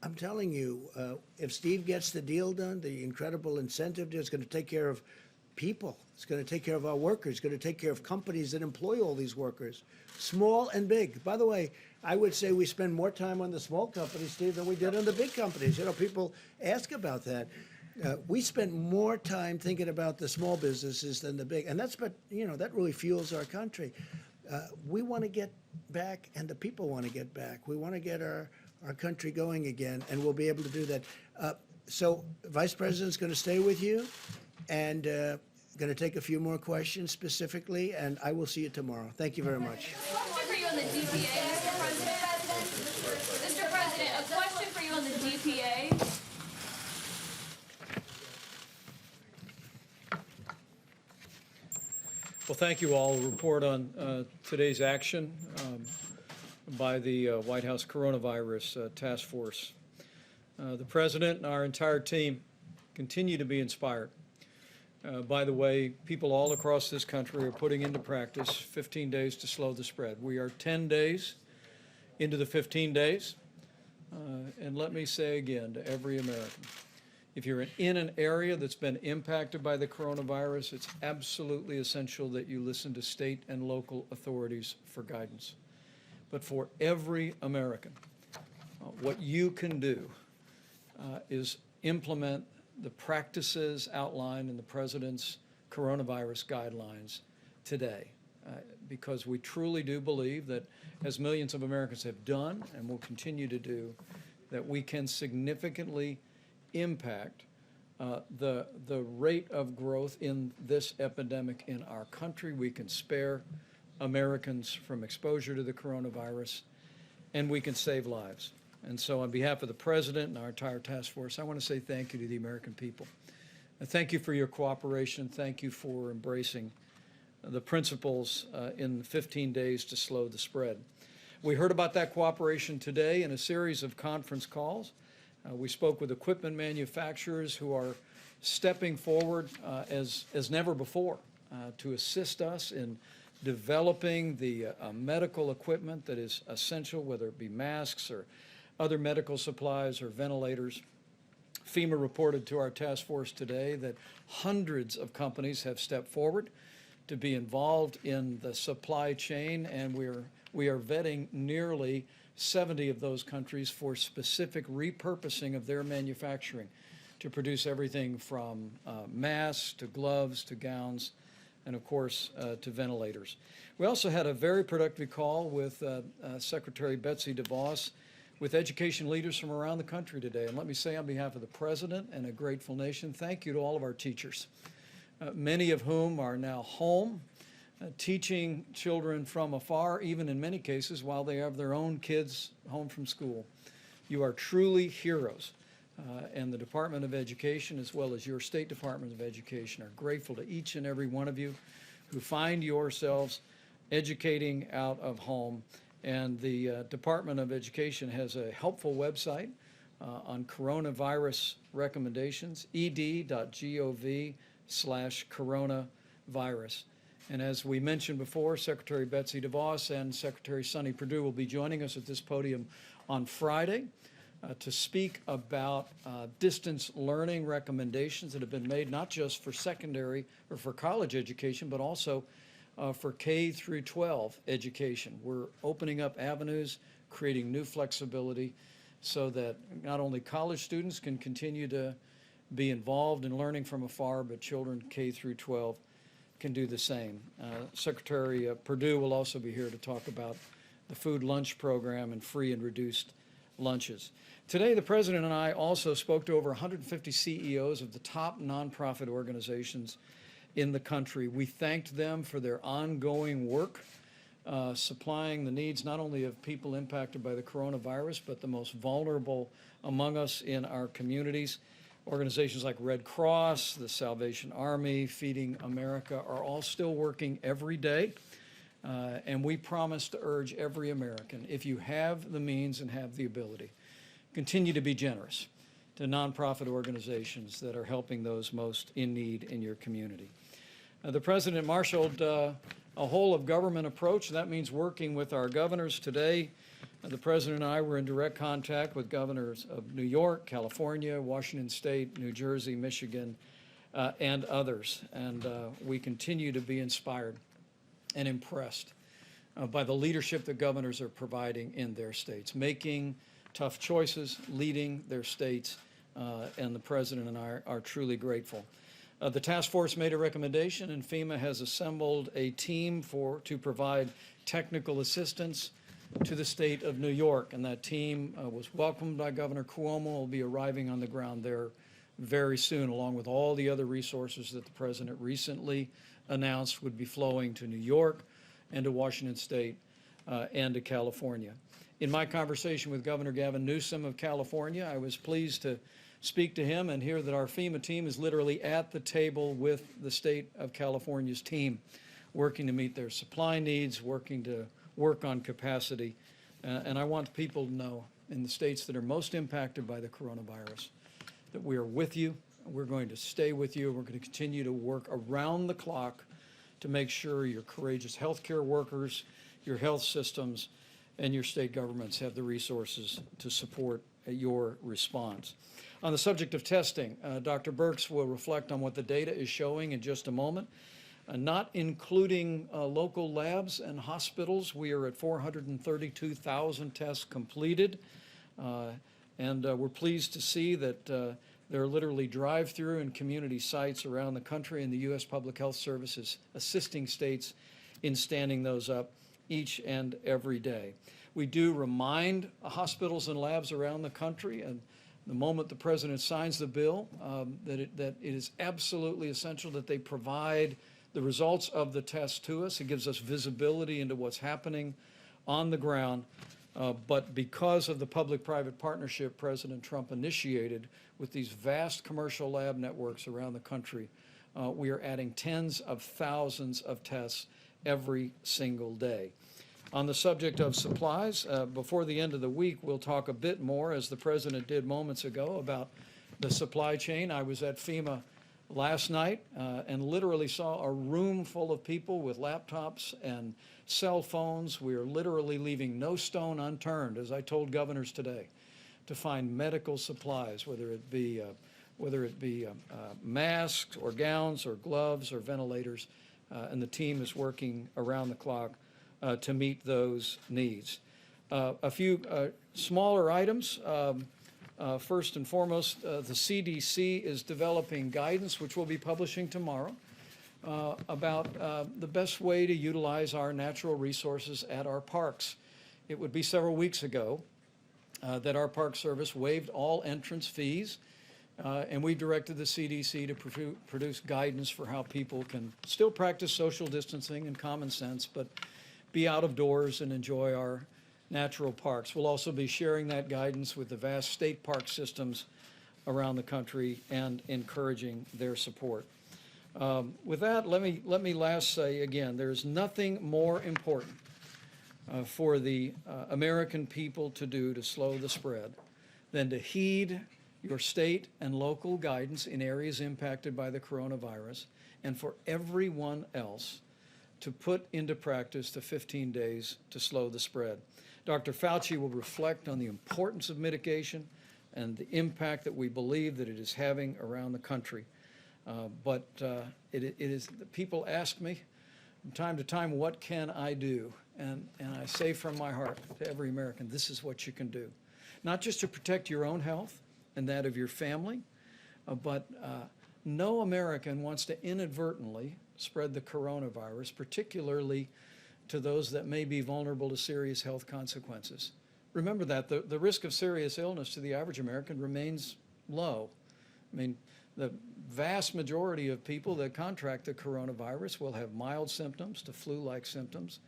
I'm telling you, if Steve gets the deal done, the incredible incentive deal is going to take care of people. It's going to take care of our workers. It's going to take care of companies that employ all these workers, small and big. By the way, I would say we spend more time on the small companies, Steve, than we did on the big companies. People ask about that. We spent more time thinking about the small businesses than the big, and that really fuels our country. We want to get back, and the people want to get back. We want to get our country going again, and we'll be able to do that. So Vice President's going to stay with you and going to take a few more questions specifically, and I will see you tomorrow. Thank you very much. Question for you on the DPA, Mr. President. Mr. President, a question for you on the DPA. Well, thank you all. Report on today's action by the White House Coronavirus Task Force. The President and our entire team continue to be inspired by the way people all across this country are putting into practice 15 days to slow the spread. We are 10 days into the 15 days. And let me say again to every American, if you're in an area that's been impacted by the coronavirus, it's absolutely essential that you listen to state and local authorities for guidance. But for every American, what you can do is implement the practices outlined in the President's coronavirus guidelines today. Because we truly do believe that, as millions of Americans have done and will continue to do, that we can significantly impact the rate of growth in this epidemic in our country. We can spare Americans from exposure to the coronavirus, and we can save lives. And so on behalf of the President and our entire task force, I want to say thank you to the American people. And thank you for your cooperation. Thank you for embracing the principles in 15 days to slow the spread. We heard about that cooperation today in a series of conference calls. We spoke with equipment manufacturers who are stepping forward as never before to assist us in developing the medical equipment that is essential, whether it be masks or other medical supplies or ventilators. FEMA reported to our task force today that hundreds of companies have stepped forward to be involved in the supply chain, and we are vetting nearly 70 of those countries for specific repurposing of their manufacturing to produce everything from masks to gloves to gowns and, of course, to ventilators. We also had a very productive call with Secretary Betsy DeVos with education leaders from around the country today. And let me say on behalf of the President and a grateful nation, thank you to all of our teachers, many of whom are now home, teaching children from afar, even in many cases while they have their own kids home from school. You are truly heroes. And the Department of Education, as well as your State Department of Education, are grateful to each and every one of you who find yourselves educating out of home. And the Department of Education has a helpful website on coronavirus recommendations, ed.gov/coronavirus. And as we mentioned before, Secretary Betsy DeVos and Secretary Sonny Perdue will be joining us at this podium on Friday to speak about distance learning recommendations that have been made not just for secondary or for college education, but also for K through 12 education. We're opening up avenues, creating new flexibility so that not only college students can continue to be involved in learning from afar, but children K through 12 can do the same. Secretary Perdue will also be here to talk about the food lunch program and free and reduced lunches. Today, the President and I also spoke to over 150 CEOs of the top nonprofit organizations in the country. We thanked them for their ongoing work, supplying the needs not only of people impacted by the coronavirus, but the most vulnerable among us in our communities. Organizations like Red Cross, the Salvation Army, Feeding America are all still working every day. And we promise to urge every American, if you have the means and have the ability, continue to be generous to nonprofit organizations that are helping those most in need in your community. The President marshaled a whole of government approach. That means working with our governors today. The President and I were in direct contact with governors of New York, California, Washington State, New Jersey, Michigan, and others. And we continue to be inspired and impressed by the leadership that governors are providing in their states, making tough choices, leading their states, and the President and I are truly grateful. The task force made a recommendation, and FEMA has assembled a team to provide technical assistance to the state of New York, and that team was welcomed by Governor Cuomo. Will be arriving on the ground there very soon, along with all the other resources that the president recently announced would be flowing to New York and to Washington State and to California. In my conversation with Governor Gavin Newsom of California, I was pleased to speak to him and hear that our FEMA team is literally at the table with the state of California's team, working to meet their supply needs, working to work on capacity. And I want people to know in the states that are most impacted by the coronavirus that we are with you. We're going to stay with you. We're going to continue to work around the clock to make sure your courageous healthcare workers, your health systems, and your state governments have the resources to support your response. On the subject of testing, Dr. Birx will reflect on what the data is showing in just a moment. Not including local labs and hospitals, we are at 432,000 tests completed. And we're pleased to see that there are literally drive-through and community sites around the country, and the U.S. Public Health Service is assisting states in standing those up each and every day. We do remind hospitals and labs around the country, and the moment the president signs the bill, that it is absolutely essential that they provide the results of the test to us. It gives us visibility into what's happening on the ground. But because of the public-private partnership President Trump initiated with these vast commercial lab networks around the country, we are adding tens of thousands of tests every single day. On the subject of supplies, before the end of the week, we'll talk a bit more, as the President did moments ago, about the supply chain. I was at FEMA last night and literally saw a room full of people with laptops and cell phones. We are literally leaving no stone unturned, as I told governors today, to find medical supplies, whether it be masks or gowns or gloves or ventilators, and the team is working around the clock to meet those needs. A few smaller items. First and foremost, the CDC is developing guidance, which we'll be publishing tomorrow, about the best way to utilize our natural resources at our parks. It would be several weeks ago that our Park Service waived all entrance fees, and we directed the CDC to produce guidance for how people can still practice social distancing and common sense, but be out of doors and enjoy our natural parks. We'll also be sharing that guidance with the vast state park systems around the country and encouraging their support. With that, let me last say again, there's nothing more important for the American people to do to slow the spread than to heed your state and local guidance in areas impacted by the coronavirus, and for everyone else to put into practice the 15 days to slow the spread. Dr. Fauci will reflect on the importance of mitigation and the impact that we believe that it is having around the country. But it is, people ask me from time to time, what can I do? And I say from my heart to every American, this is what you can do. Not just to protect your own health and that of your family, but no American wants to inadvertently spread the coronavirus, particularly to those that may be vulnerable to serious health consequences. Remember that the risk of serious illness to the average American remains low. I mean, the vast majority of people that contract the coronavirus will have mild symptoms to flu-like symptoms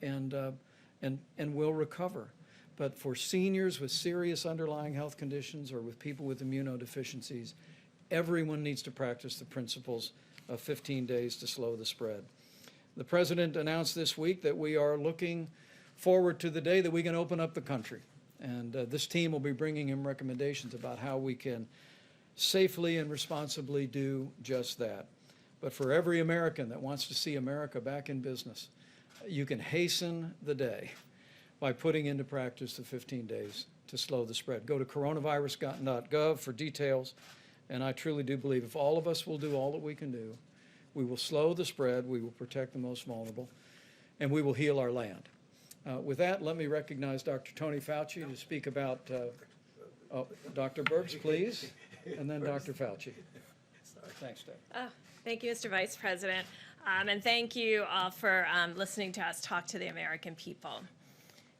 and will recover. But for seniors with serious underlying health conditions or with people with immunodeficiencies, everyone needs to practice the principles of 15 days to slow the spread. The President announced this week that we are looking forward to the day that we can open up the country. And this team will be bringing him recommendations about how we can safely and responsibly do just that. But for every American that wants to see America back in business, you can hasten the day by putting into practice the 15 days to slow the spread. Go to coronavirus.gov for details. And I truly do believe if all of us will do all that we can do, we will slow the spread, we will protect the most vulnerable, and we will heal our land. With that, let me recognize Dr. Tony Fauci to speak about, Dr. Birx, please, and then Dr. Fauci. Thanks, Deb. Thank you, Mr. Vice President, and thank you all for listening to us talk to the American people.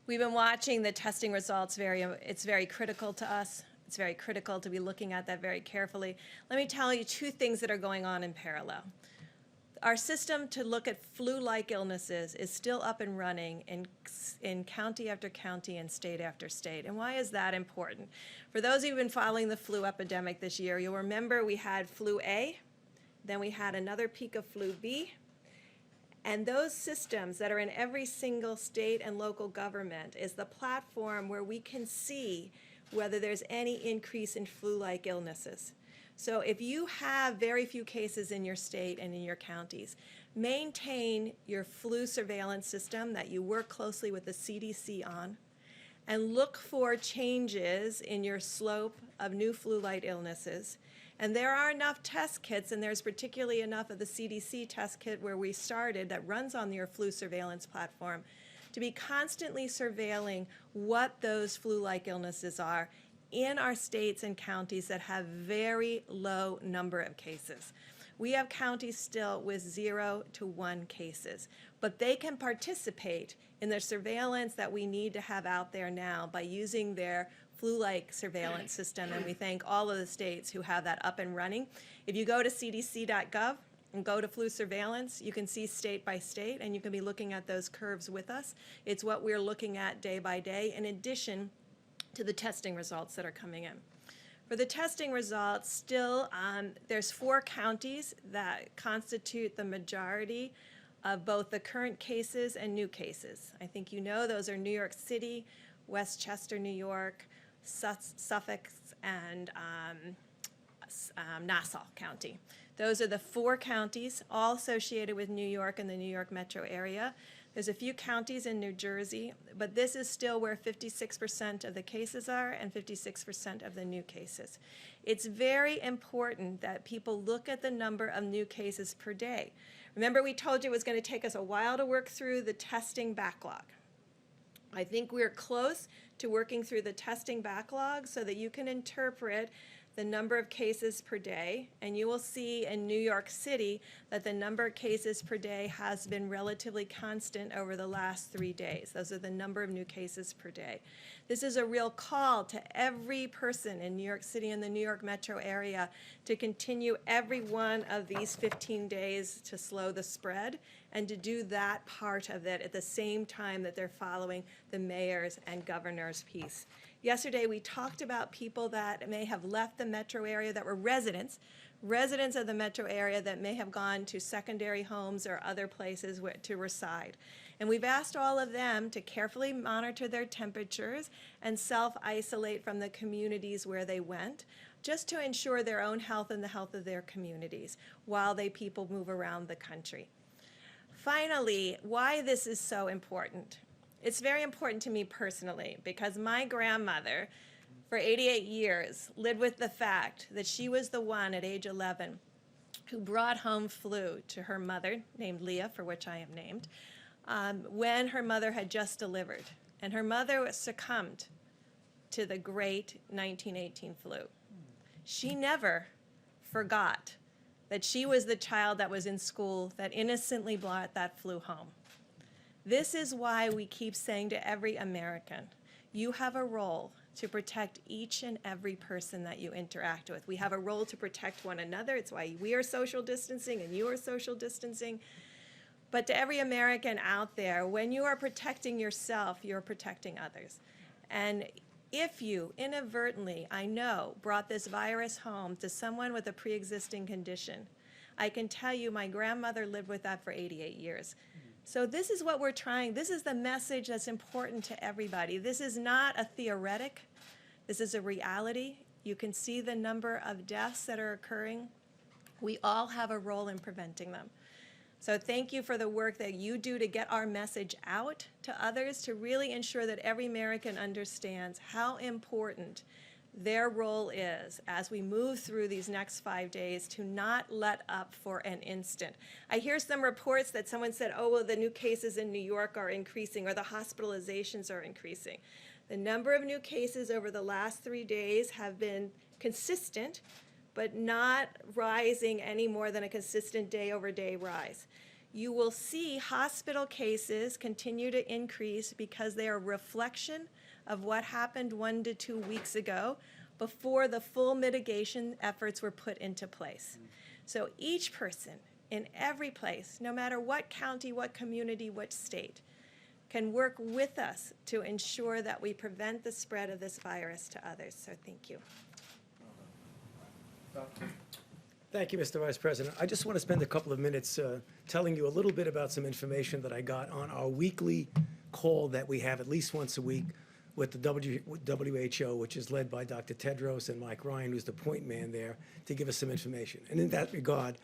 We've been watching the testing results it's very critical to us. It's very critical to be looking at that very carefully. Let me tell you two things that are going on in parallel. Our system to look at flu-like illnesses is still up and running in county after county and state after state. And why is that important? For those of you who've been following the flu epidemic this year, you'll remember we had flu A, then we had another peak of flu B, and those systems that are in every single state and local government is the platform where we can see whether there's any increase in flu-like illnesses. So if you have very few cases in your state and in your counties, maintain your flu surveillance system that you work closely with the CDC on, and look for changes in your slope of new flu-like illnesses. And there are enough test kits, and there's particularly enough of the CDC test kit where we started that runs on your flu surveillance platform to be constantly surveilling what those flu-like illnesses are in our states and counties that have very low number of cases. We have counties still with 0 to 1 cases, but they can participate in the surveillance that we need to have out there now by using their flu-like surveillance system, and we thank all of the states who have that up and running. If you go to cdc.gov and go to flu surveillance, you can see state by state, and you can be looking at those curves with us. It's what we're looking at day by day, in addition to the testing results that are coming in. For the testing results, still, there's 4 counties that constitute the majority of both the current cases and new cases. I think you know those are New York City, Westchester, New York, Suffolk, and Nassau County. Those are the 4 counties, all associated with New York and the New York metro area. There's a few counties in New Jersey, but this is still where 56% of the cases are and 56% of the new cases. It's very important that people look at the number of new cases per day. Remember, we told you it was going to take us a while to work through the testing backlog. I think we're close to working through the testing backlog so that you can interpret the number of cases per day, and you will see in New York City that the number of cases per day has been relatively constant over the last 3 days. Those are the number of new cases per day. This is a real call to every person in New York City and the New York metro area to continue every one of these 15 days to slow the spread, and to do that part of it at the same time that they're following the mayor's and governor's piece. Yesterday, we talked about people that may have left the metro area that were residents of the metro area that may have gone to secondary homes or other places to reside. And we've asked all of them to carefully monitor their temperatures and self-isolate from the communities where they went, just to ensure their own health and the health of their communities while people move around the country. Finally, why this is so important. It's very important to me personally because my grandmother, for 88 years, lived with the fact that she was the one at age 11 who brought home flu to her mother, named Leah, for which I am named, when her mother had just delivered. And her mother succumbed to the great 1918 flu. She never forgot that she was the child that was in school that innocently brought that flu home. This is why we keep saying to every American, you have a role to protect each and every person that you interact with. We have a role to protect one another. It's why we are social distancing and you are social distancing. But to every American out there, when you are protecting yourself, you're protecting others. And if you inadvertently, I know, brought this virus home to someone with a pre-existing condition, I can tell you my grandmother lived with that for 88 years. So this is what we're trying. This is the message that's important to everybody. This is not a theoretic. This is a reality. You can see the number of deaths that are occurring. We all have a role in preventing them. So thank you for the work that you do to get our message out to others, to really ensure that every American understands how important their role is as we move through these next 5 days, to not let up for an instant. I hear some reports that someone said, oh, well, the new cases in New York are increasing or the hospitalizations are increasing. The number of new cases over the last 3 days have been consistent, but not rising any more than a consistent day-over-day rise. you will see hospital cases continue to increase because they are a reflection of what happened 1 to 2 weeks ago before the full mitigation efforts were put into place. So each person in every place, no matter what county, what community, what state, can work with us to ensure that we prevent the spread of this virus to others. So thank you. Thank you, Mr. Vice President. I just want to spend a couple of minutes telling you a little bit about some information that I got on our weekly call that we have at least once a week with the WHO, which is led by Dr. Tedros and Mike Ryan, who's the point man there, to give us some information. And in that regard,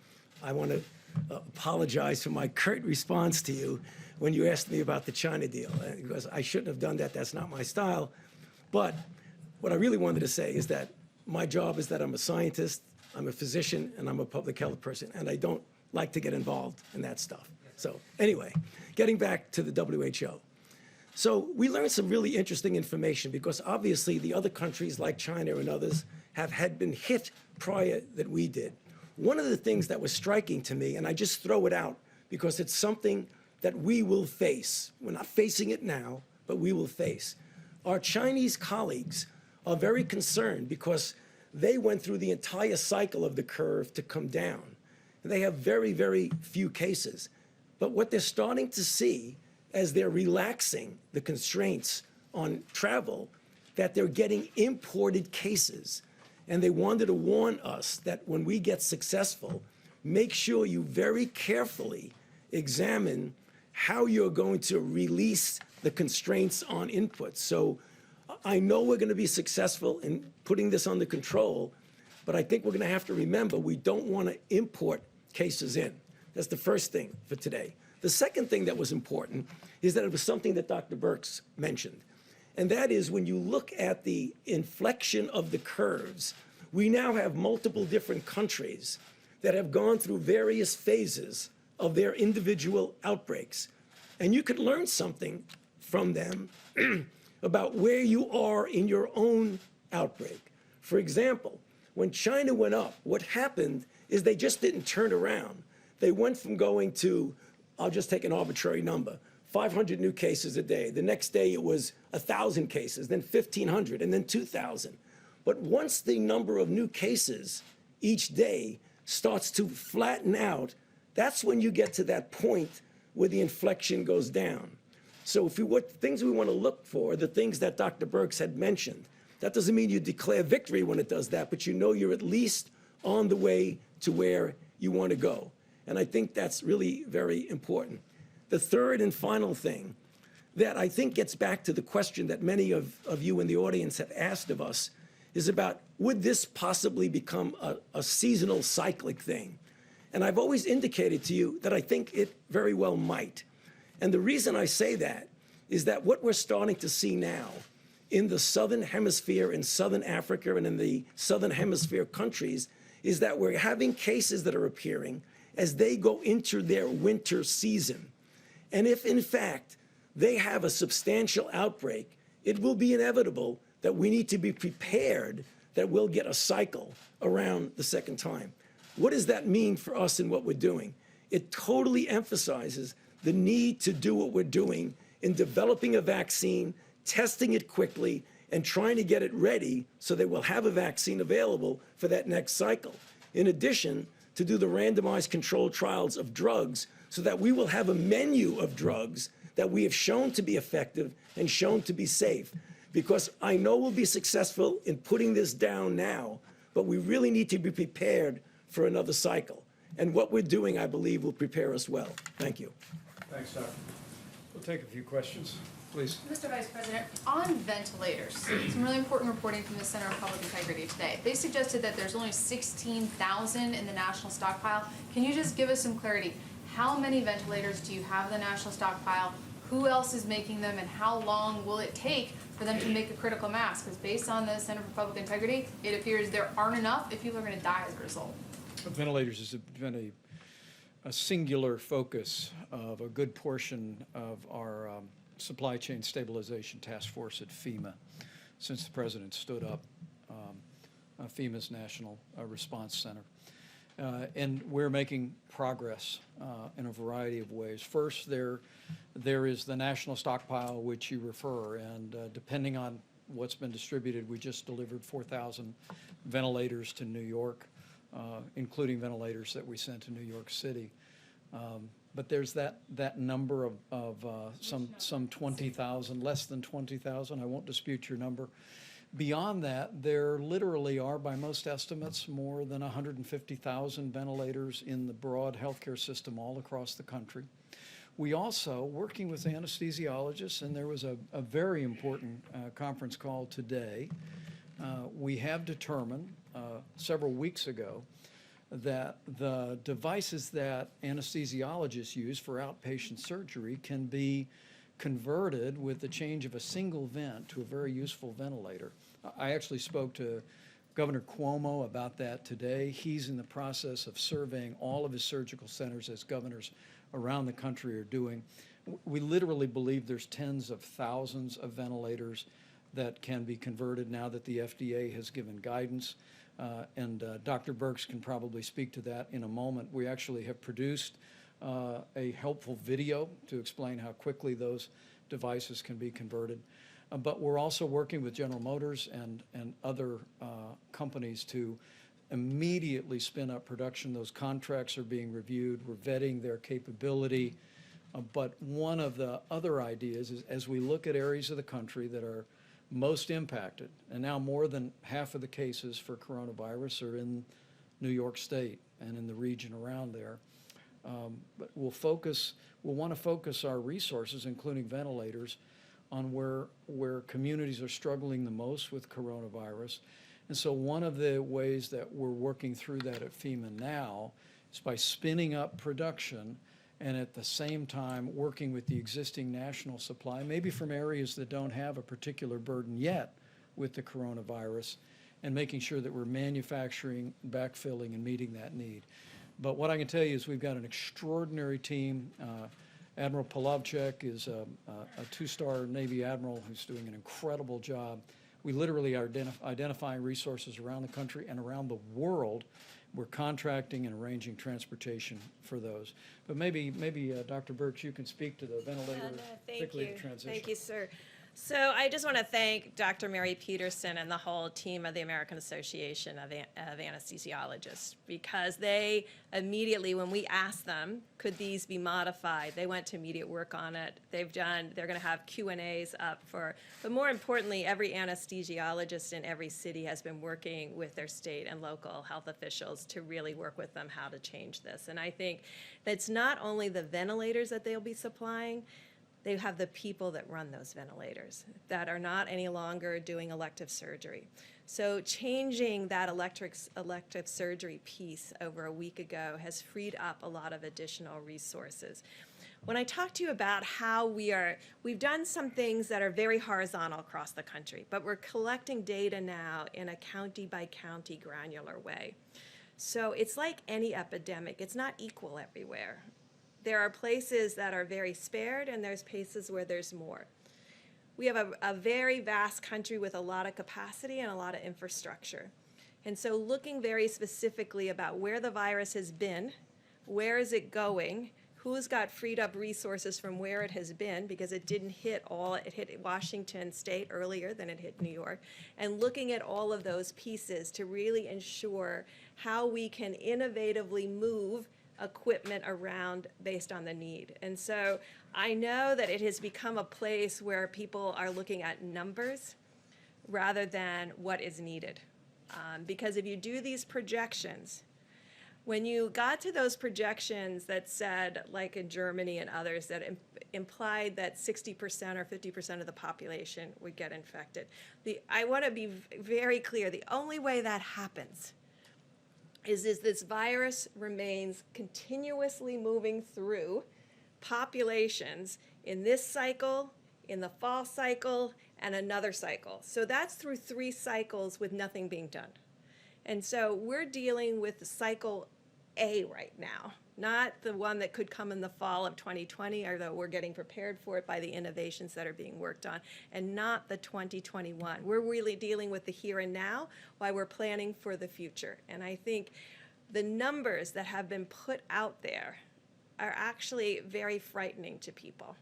I want to apologize for my curt response to you when you asked me about the China deal, because I shouldn't have done that. That's not my style. But what I really wanted to say is that my job is that I'm a scientist, I'm a physician, and I'm a public health person, and I don't like to get involved in that stuff. So anyway, getting back to the WHO. So we learned some really interesting information because obviously the other countries like China and others had been hit prior that we did. One of the things that was striking to me, and I just throw it out because it's something that we will face. We're not facing it now, but we will face. Our Chinese colleagues are very concerned because they went through the entire cycle of the curve to come down. And they have very, very few cases. But what they're starting to see as they're relaxing the constraints on travel, that they're getting imported cases. And they wanted to warn us that when we get successful, make sure you very carefully examine how you're going to release the constraints on inputs. So I know we're going to be successful in putting this under control, but I think we're going to have to remember we don't want to import cases in. That's the first thing for today. The second thing that was important is that it was something that Dr. Birx mentioned, and that is when you look at the inflection of the curves, we now have multiple different countries that have gone through various phases of their individual outbreaks. And you could learn something from them about where you are in your own outbreak. For example, when China went up, what happened is they just didn't turn around. They went from going to, I'll just take an arbitrary number, 500 new cases a day. The next day it was 1,000 cases, then 1,500, and then 2,000. But once the number of new cases each day starts to flatten out, that's when you get to that point where the inflection goes down. So what things we want to look for, the things that Dr. Birx had mentioned. That doesn't mean you declare victory when it does that, but you know you're at least on the way to where you want to go. And I think that's really very important. The third and final thing that I think gets back to the question that many of you in the audience have asked of us is about, would this possibly become a seasonal cyclic thing? And I've always indicated to you that I think it very well might. And the reason I say that is that what we're starting to see now in the Southern Hemisphere, in Southern Africa, and in the Southern Hemisphere countries is that we're having cases that are appearing as they go into their winter season. And if, in fact, they have a substantial outbreak, it will be inevitable that we need to be prepared that we'll get a cycle around the second time. What does that mean for us in what we're doing? It totally emphasizes the need to do what we're doing in developing a vaccine, testing it quickly, and trying to get it ready so that we'll have a vaccine available for that next cycle. In addition, to do the randomized controlled trials of drugs so that we will have a menu of drugs that we have shown to be effective and shown to be safe. Because I know we'll be successful in putting this down now, but we really need to be prepared for another cycle. And what we're doing, I believe, will prepare us well. Thank you. Thanks, Doctor. We'll take a few questions, please. Mr. Vice President, on ventilators, some really important reporting from the Center of Public Integrity today. They suggested that there's only 16,000 in the national stockpile. Can you just give us some clarity? How many ventilators do you have in the national stockpile? Who else is making them, and how long will it take for them to make a critical mass? Because based on the Center for Public Integrity, it appears there aren't enough if people are going to die as a result. Ventilators has been a singular focus of a good portion of our supply chain stabilization task force at FEMA since the president stood up FEMA's National Response Center. And we're making progress in a variety of ways. First, there is the national stockpile, which you refer, and depending on what's been distributed, we just delivered 4,000 ventilators to New York, including ventilators that we sent to New York City. But there's that number of some 20,000, less than 20,000. I won't dispute your number. Beyond that, there literally are, by most estimates, more than 150,000 ventilators in the broad healthcare system all across the country. We also, working with anesthesiologists, and there was a very important conference call today, we have determined several weeks ago that the devices that anesthesiologists use for outpatient surgery can be converted with the change of a single vent to a very useful ventilator. I actually spoke to Governor Cuomo about that today. He's in the process of surveying all of his surgical centers, as governors around the country are doing. We literally believe there's tens of thousands of ventilators that can be converted now that the FDA has given guidance. And Dr. Birx can probably speak to that in a moment. We actually have produced a helpful video to explain how quickly those devices can be converted. But we're also working with General Motors and other companies to immediately spin up production. Those contracts are being reviewed. We're vetting their capability. But one of the other ideas is, as we look at areas of the country that are most impacted, and now more than half of the cases for coronavirus are in New York State and in the region around there. But we'll want to focus our resources, including ventilators, on where communities are struggling the most with coronavirus. And so one of the ways that we're working through that at FEMA now is by spinning up production and at the same time working with the existing national supply, maybe from areas that don't have a particular burden yet with the coronavirus, and making sure that we're manufacturing, backfilling, and meeting that need. But what I can tell you is we've got an extraordinary team. Admiral Polovchek is a two-star Navy admiral who's doing an incredible job. We literally are identifying resources around the country and around the world. We're contracting and arranging transportation for those. But maybe Dr. Birx, you can speak to the ventilator, particularly the transition. Thank you, sir. So I just want to thank Dr. Mary Peterson and the whole team of the American Association of Anesthesiologists, because they immediately, when we asked them, could these be modified, they went to immediate work on it. They're going to have Q&As up but more importantly, every anesthesiologist in every city has been working with their state and local health officials to really work with them how to change this. And I think that's not only the ventilators that they'll be supplying, they have the people that run those ventilators that are not any longer doing elective surgery. So changing that elective surgery piece over a week ago has freed up a lot of additional resources. When I talk to you about how we've done some things that are very horizontal across the country, but we're collecting data now in a county by county granular way. So it's like any epidemic, it's not equal everywhere. There are places that are very spared, and there's places where there's more. We have a very vast country with a lot of capacity and a lot of infrastructure. And so looking very specifically about where the virus has been, where is it going, who's got freed up resources from where it has been, because it didn't hit it hit Washington State earlier than it hit New York, and looking at all of those pieces to really ensure how we can innovatively move equipment around based on the need. And so I know that it has become a place where people are looking at numbers rather than what is needed. Because if you do these projections, when you got to those projections that said, like in Germany and others, that implied that 60% or 50% of the population would get infected, I want to be very clear, the only way that happens is this virus remains continuously moving through populations in this cycle, in the fall cycle, and another cycle. So that's through 3 cycles with nothing being done. And so we're dealing with the cycle A right now, not the one that could come in the fall of 2020, although we're getting prepared for it by the innovations that are being worked on, and not the 2021. We're really dealing with the here and now while we're planning for the future. And I think the numbers that have been put out there are actually very frightening to people.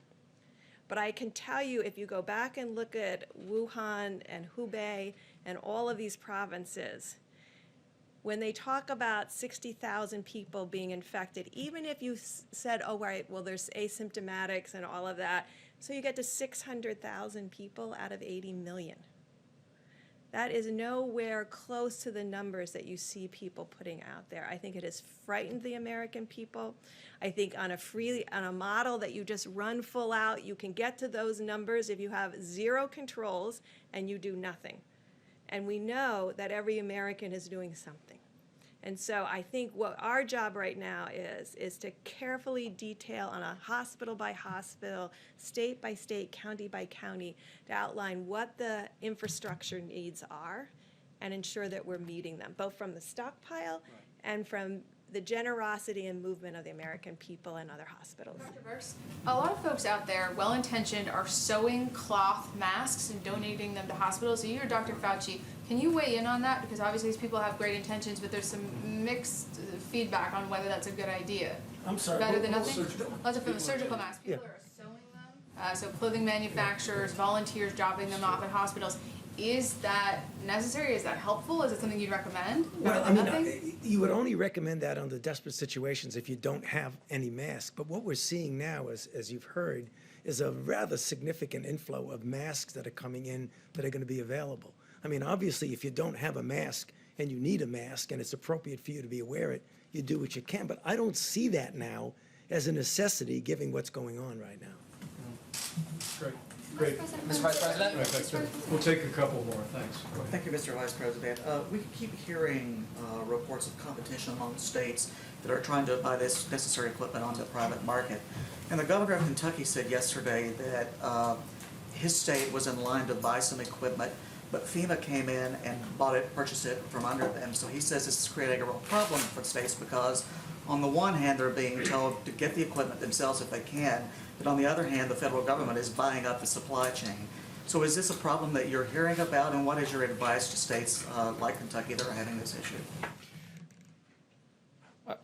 But I can tell you, if you go back and look at Wuhan and Hubei and all of these provinces, when they talk about 60,000 people being infected, even if you said, oh, right, well, there's asymptomatics and all of that, so you get to 600,000 people out of 80 million. That is nowhere close to the numbers that you see people putting out there. I think it has frightened the American people. I think on a model that you just run full out, you can get to those numbers if you have zero controls and you do nothing. And we know that every American is doing something. And so I think what our job right now is to carefully detail on a hospital by hospital, state by state, county by county, to outline what the infrastructure needs are and ensure that we're meeting them, both from the stockpile and from the generosity and movement of the American people and other hospitals. Dr. Burks, a lot of folks out there, well-intentioned, are sewing cloth masks and donating them to hospitals. So you or Dr. Fauci, can you weigh in on that? Because obviously these people have great intentions, but there's some mixed feedback on whether that's a good idea. I'm sorry. Better than nothing? Lots of surgical masks. People are sewing them. So clothing manufacturers, volunteers dropping them off at hospitals. Is that necessary? Is that helpful? Is it something you'd recommend? Well, I mean, you would only recommend that under desperate situations if you don't have any masks. But what we're seeing now, as you've heard, is a rather significant inflow of masks that are coming in that are going to be available. I mean, obviously, if you don't have a mask and you need a mask and it's appropriate for you to be wear it, you do what you can. But I don't see that now as a necessity, given what's going on right now. Great. Great. Mr. Vice President? We'll take a couple more, thanks. Thank you, Mr. Vice President. We keep hearing reports of competition among states that are trying to buy this necessary equipment on the private market. And the governor of Kentucky said yesterday that his state was in line to buy some equipment, but FEMA came in and purchased it from under them. So he says this is creating a real problem for states because on the one hand, they're being told to get the equipment themselves if they can, but on the other hand, the federal government is buying up the supply chain. So is this a problem that you're hearing about, and what is your advice to states like Kentucky that are having this issue?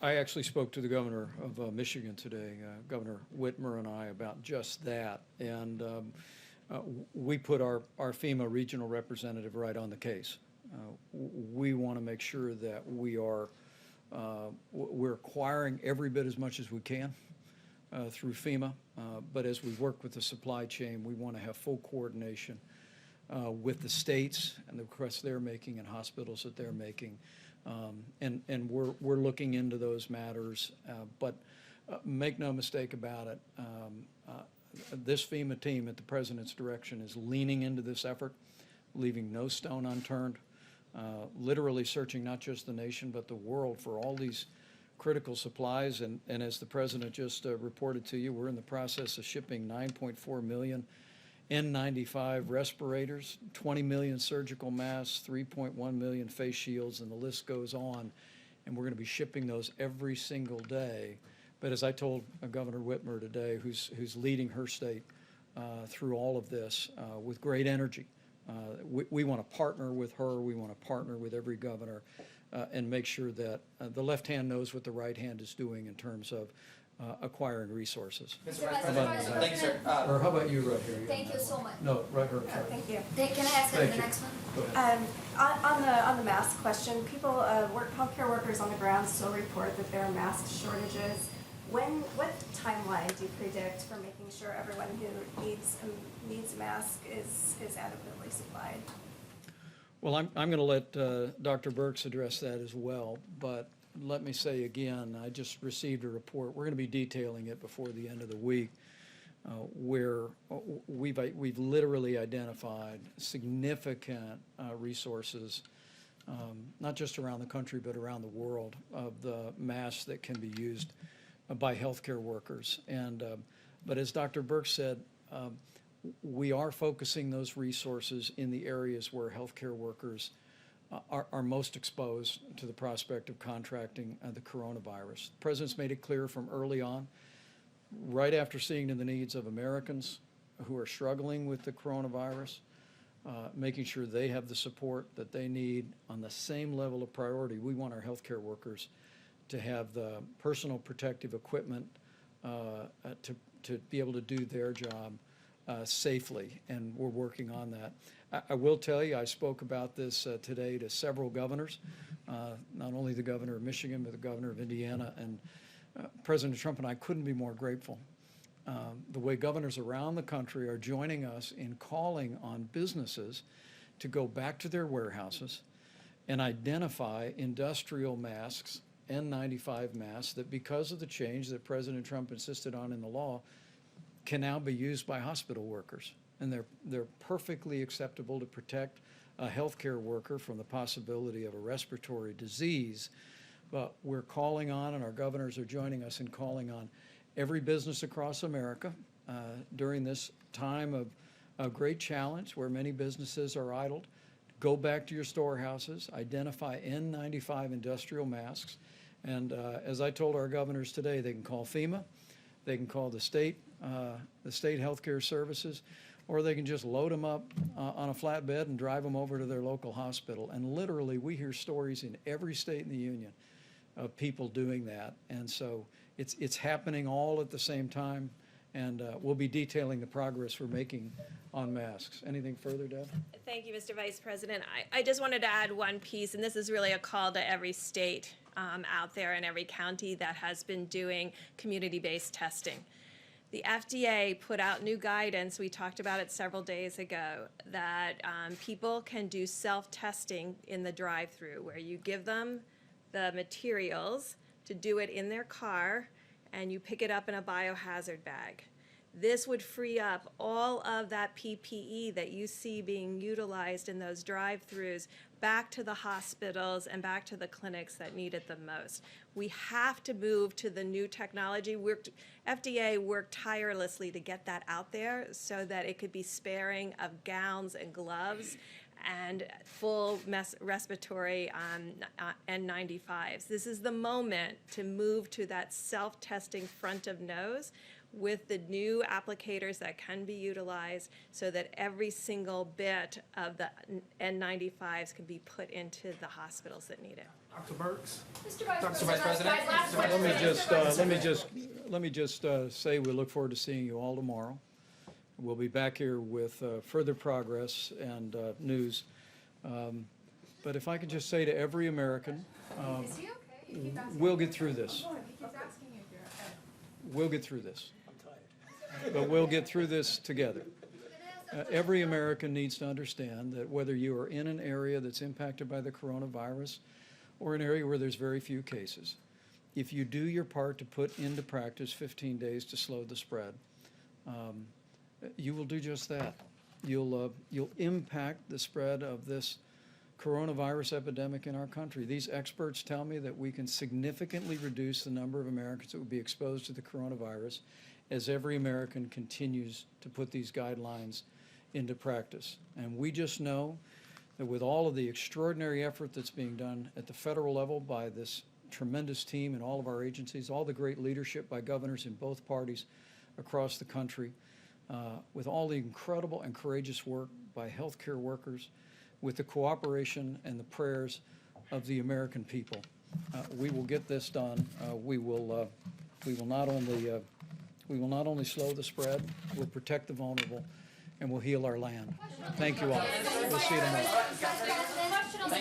I actually spoke to the governor of Michigan today, Governor Whitmer and I, about just that. And we put our FEMA regional representative right on the case. We want to make sure that we're acquiring every bit as much as we can through FEMA, but as we work with the supply chain, we want to have full coordination with the states and the requests they're making and hospitals that they're making, and we're looking into those matters. But make no mistake about it, this FEMA team at the President's direction is leaning into this effort, leaving no stone unturned. Literally searching not just the nation but the world for all these critical supplies, and as the President just reported to you, we're in the process of shipping 9.4 million N95 respirators, 20 million surgical masks, 3.1 million face shields, and the list goes on, and we're going to be shipping those every single day. But as I told Governor Whitmer today, who's leading her state through all of this with great energy, we want to partner with her, we want to partner with every governor and make sure that the left hand knows what the right hand is doing in terms of acquiring resources. Mr. Vice President, thank you, sir. Or how about you right here? Thank you so much. No, right here. Sorry. Thank you. Can I ask Thank the you. next one? Go ahead. On the mask question, people, healthcare workers on the ground still report that there are mask shortages. What timeline do you predict for making sure everyone who needs a mask is adequately supplied? Well, I'm going to let Dr. Burks address that as well, but let me say again, I just received a report. We're going to be detailing it before the end of the week, where we've literally identified significant resources, not just around the country but around the world, of the masks that can be used by healthcare workers. And but as Dr. Burks said, we are focusing those resources in the areas where healthcare workers are most exposed to the prospect of contracting the coronavirus. The President's made it clear from early on, right after seeing the needs of Americans who are struggling with the coronavirus, making sure they have the support that they need on the same level of priority. We want our healthcare workers to have the personal protective equipment to be able to do their job safely, and we're working on that. I will tell you, I spoke about this today to several governors, not only the governor of Michigan, but the governor of Indiana, and President Trump and I couldn't be more grateful. The way governors around the country are joining us in calling on businesses to go back to their warehouses and identify industrial masks, N95 masks, that because of the change that President Trump insisted on in the law, can now be used by hospital workers. And they're perfectly acceptable to protect a healthcare worker from the possibility of a respiratory disease. But we're calling on, and our governors are joining us in calling on every business across America during this time of great challenge where many businesses are idled. Go back to your storehouses, identify N95 industrial masks, and as I told our governors today, they can call FEMA, they can call the state healthcare services, or they can just load them up on a flatbed and drive them over to their local hospital. And literally, we hear stories in every state in the union of people doing that. And so it's happening all at the same time, and we'll be detailing the progress we're making on masks. Anything further, Deb? Thank you, Mr. Vice President. I just wanted to add one piece, and this is really a call to every state out there and every county that has been doing community-based testing. The FDA put out new guidance, we talked about it several days ago, that people can do self-testing in the drive-through, where you give them the materials to do it in their car, and you pick it up in a biohazard bag. This would free up all of that PPE that you see being utilized in those drive-throughs back to the hospitals and back to the clinics that need it the most. We have to move to the new technology. FDA worked tirelessly to get that out there so that it could be sparing of gowns and gloves and full respiratory N95s. This is the moment to move to that self-testing front of nose with the new applicators that can be utilized so that every single bit of the N95s can be put into the hospitals that need it. Dr. Burks? Mr. Vice Dr. President. Vice President? Last Let me just say we look forward to seeing you all tomorrow. We'll be back here with further progress and news. But if I could just say to every American, Is he okay? He keeps asking. we'll get through this. He keeps asking if you're okay. We'll get through this. But we'll get through this together. Every American needs to understand that whether you are in an area that's impacted by the coronavirus or an area where there's very few cases, if you do your part to put into practice 15 days to slow the spread, you will do just that. You'll impact the spread of this coronavirus epidemic in our country. These experts tell me that we can significantly reduce the number of Americans that would be exposed to the coronavirus as every American continues to put these guidelines into practice. And we just know that with all of the extraordinary effort that's being done at the federal level by this tremendous team and all of our agencies, all the great leadership by governors in both parties across the country, with all the incredible and courageous work by healthcare workers, with the cooperation and the prayers of the American people, we will get this done. We will not only slow the spread, we'll protect the vulnerable, and we'll heal our land. Thank you all. We'll see you tomorrow. Question on the